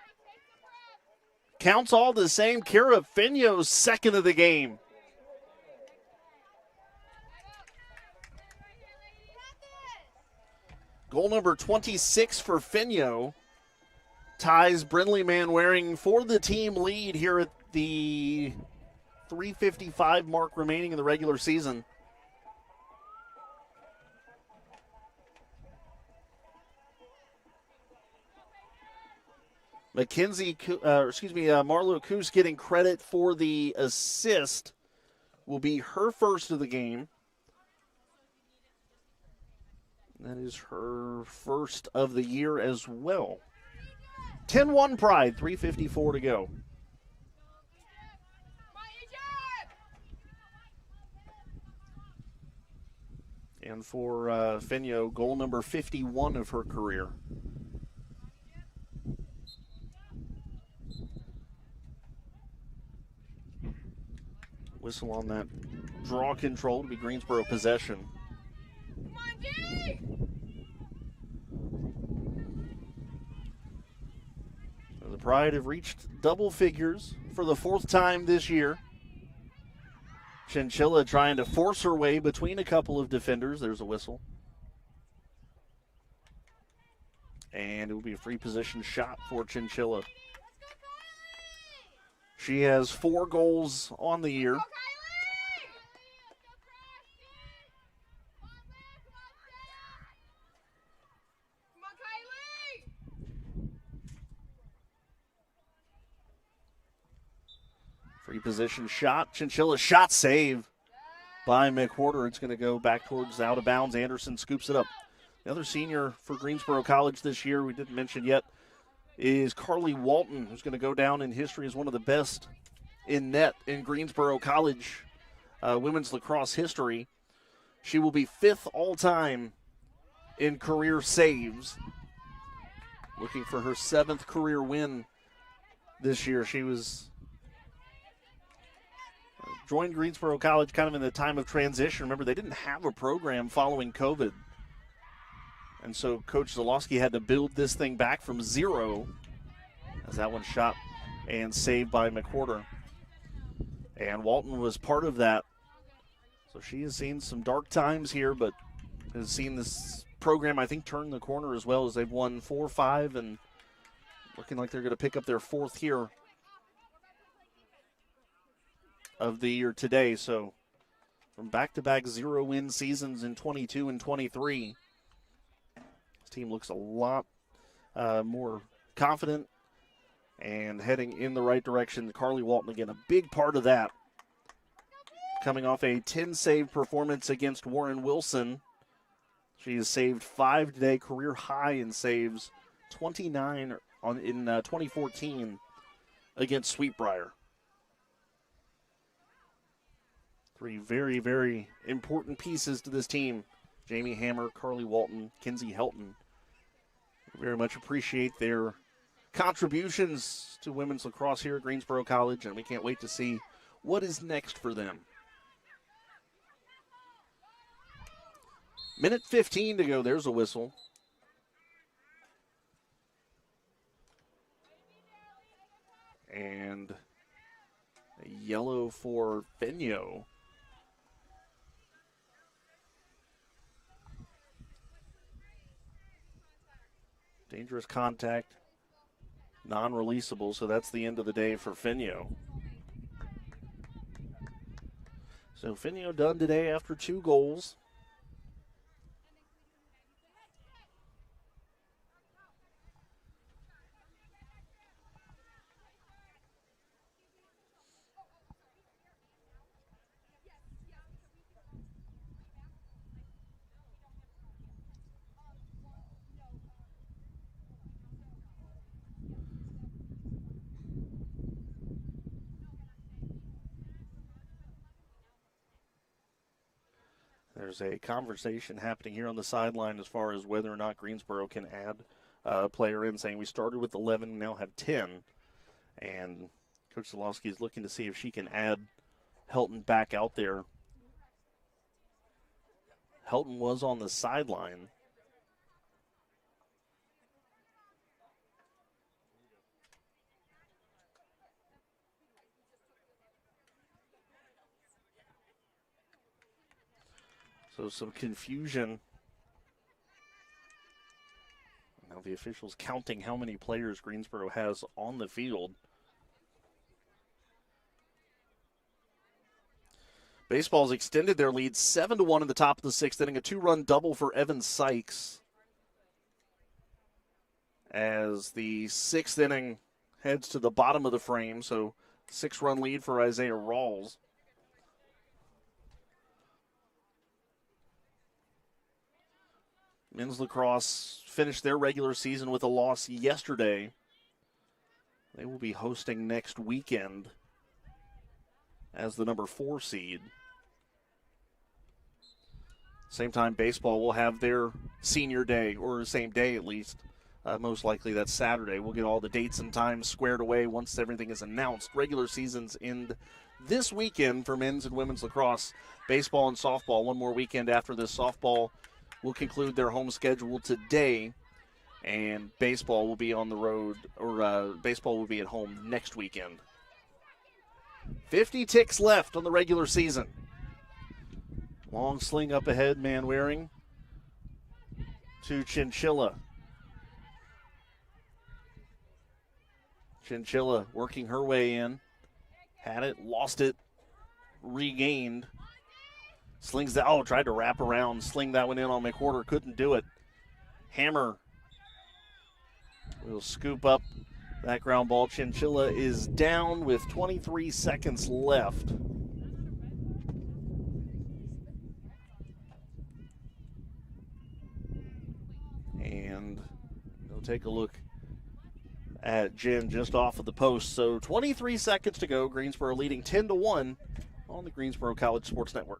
Counts all the same. Kira Finio's second of the game. Goal number 26 for Finio ties Brindley Manwaring for the team lead here at the 3:55 mark remaining in the regular season. Marlo Coos getting credit for the assist. Will be her first of the game. That is her first of the year as well. 10-1 Pride, 3:54 to go. And for Finio, goal number 51 of her career. Whistle on that draw control to be Greensboro possession. The Pride have reached double figures for the fourth time this year. Chinchilla trying to force her way between a couple of defenders. There's a whistle. And it will be a free position shot for Chinchilla. She has 4 goals on the year. Free position shot. Chinchilla shot save by McWhorter. It's going to go back towards out of bounds. Anderson scoops it up. The other senior for Greensboro College this year, we didn't mention yet, is Carly Walton, who's going to go down in history as one of the best in net in Greensboro College women's lacrosse history. She will be 5th all-time in career saves. Looking for her 7th career win this year. She was joined Greensboro College kind of in the time of transition. Remember, they didn't have a program following COVID. And so Coach Zalowski had to build this thing back from zero, as that one shot and saved by McWhorter. And Walton was part of that. So she has seen some dark times here, but has seen this program, I think, turn the corner as well, as they've won 4 or 5 and looking like they're going to pick up their 4th here of the year today. So from back-to-back 0-win seasons in 22 and 23, this team looks a lot more confident and heading in the right direction. Carly Walton, again, a big part of that. Coming off a 10-save performance against Warren Wilson. She has saved 5 today, career high in saves, 29 in 2014 against Sweetbriar. Three very, very important pieces to this team. Jamie Hammer, Carly Walton, Kinsey Helton. We very much appreciate their contributions to women's lacrosse here at Greensboro College, and we can't wait to see what is next for them. Minute 15 to go. There's a whistle. And a yellow for Benio. Dangerous contact, non-releasable, so that's the end of the day for Finio. So Finio done today after 2 goals. There's a conversation happening here on the sideline as far as whether or not Greensboro can add a player in, saying we started with 11, now have 10. And Coach Zalowski is looking to see if she can add Helton back out there. Helton was on the sideline. So some confusion. Now the officials counting how many players Greensboro has on the field. Baseball's extended their lead 7-1 in the top of the 6th inning. A 2-run double for Evan Sykes. As the 6th inning heads to the bottom of the frame. So 6-run lead for Isaiah Rawls. Men's lacrosse finished their regular season with a loss yesterday. They will be hosting next weekend as the number 4 seed. Same time, baseball will have their senior day, or the same day at least. Most likely that's Saturday. We'll get all the dates and times squared away once everything is announced. Regular seasons end this weekend for men's and women's lacrosse. Baseball and softball, one more weekend after this. Softball will conclude their home schedule today, and baseball will be on the road, or baseball will be at home next weekend. 50 ticks left on the regular season. Long sling up ahead, Man Waring to Chinchilla. Chinchilla working her way in. Had it, lost it, regained. Slings that, tried to wrap around, sling that one in on McWhorter, couldn't do it. Hammer will scoop up that ground ball. Chinchilla is down with 23 seconds left. And we'll take a look at Jen just off of the post. So 23 seconds to go. Greensboro leading 10-1 on the Greensboro College Sports Network.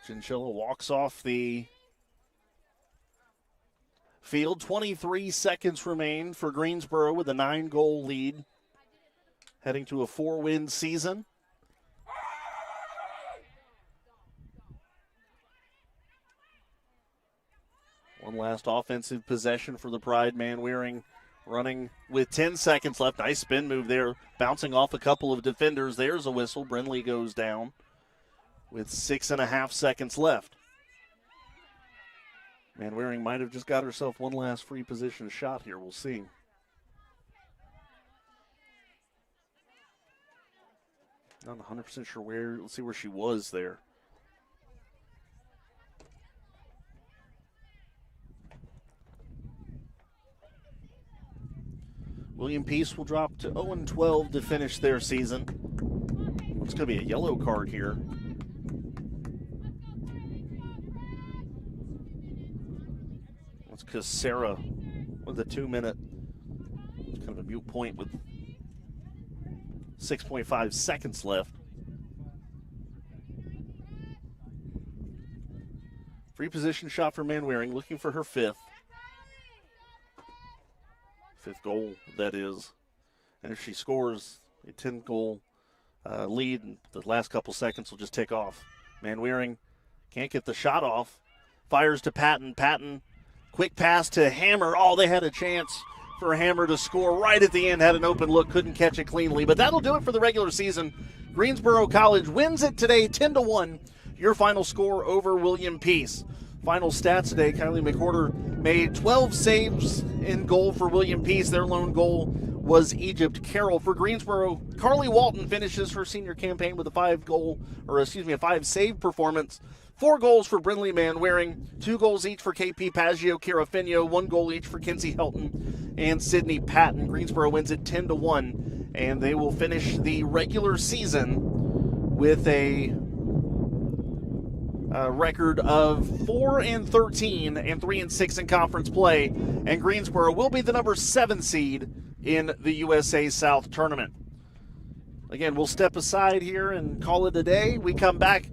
Chinchilla walks off the field. 23 seconds remain for Greensboro with a 9-goal lead, heading to a 4-win season. One last offensive possession for the Pride. Manwaring running with 10 seconds left. Nice spin move there, bouncing off a couple of defenders. There's a whistle. Brindley goes down with 6.5 seconds left. Manwaring might have just got herself one last free position shot here. We'll see. Not 100% sure where. Let's see where she was there. William Peace will drop to 0-12 to finish their season. It's going to be a yellow card here. That's because Sarah with a 2-minute, it's kind of a mute point with 6.5 seconds left. Free position shot for Manwaring, looking for her fifth. Fifth goal, that is. And if she scores a 10-goal lead, the last couple seconds will just tick off. Manwaring can't get the shot off. Fires to Patton. Patton, quick pass to Hammer. Oh, they had a chance for Hammer to score right at the end. Had an open look, couldn't catch it cleanly. But that'll do it for the regular season. Greensboro College wins it today 10-1. Your final score over William Peace. Final stats today, Kylie McWhorter made 12 saves in goal for William Peace. Their lone goal was Egypt Carroll. For Greensboro, Carly Walton finishes her senior campaign with a 5-save performance. 4 goals for Brindley Manwaring, 2 goals each for KP Paggio, Kira Finio, 1 goal each for Kinsey Helton and Sydney Patton. Greensboro wins it 10-1, and they will finish the regular season with a record of 4-13 and 3-6 in conference play, and Greensboro will be the number 7 seed in the USA South tournament. Again, we'll step aside here and call it a day. We come back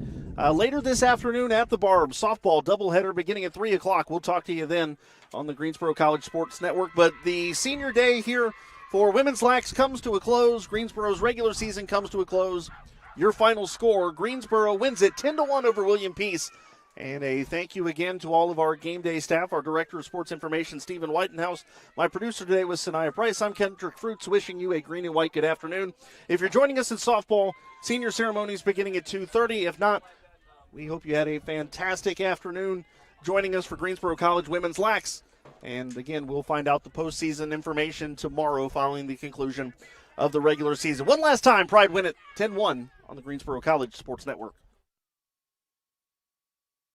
later this afternoon at the Barb. Softball doubleheader beginning at 3 o'clock. We'll talk to you then on the Greensboro College Sports Network. But the senior day here for women's lax comes to a close. Greensboro's regular season comes to a close. Your final score, Greensboro wins it 10-1 over William Peace. And a thank you again to all of our game day staff, our Director of Sports Information, Stephen Whitenhouse. My producer today was Sanaya Price. I'm Kendrick Fruits, wishing you a green and white good afternoon. If you're joining us in softball, senior ceremonies beginning at 2:30. If not, we hope you had a fantastic afternoon joining us for Greensboro College Women's Lax. And again, we'll find out the postseason information tomorrow following the conclusion of the regular season. One last time, Pride win it 10-1 on the Greensboro College Sports Network.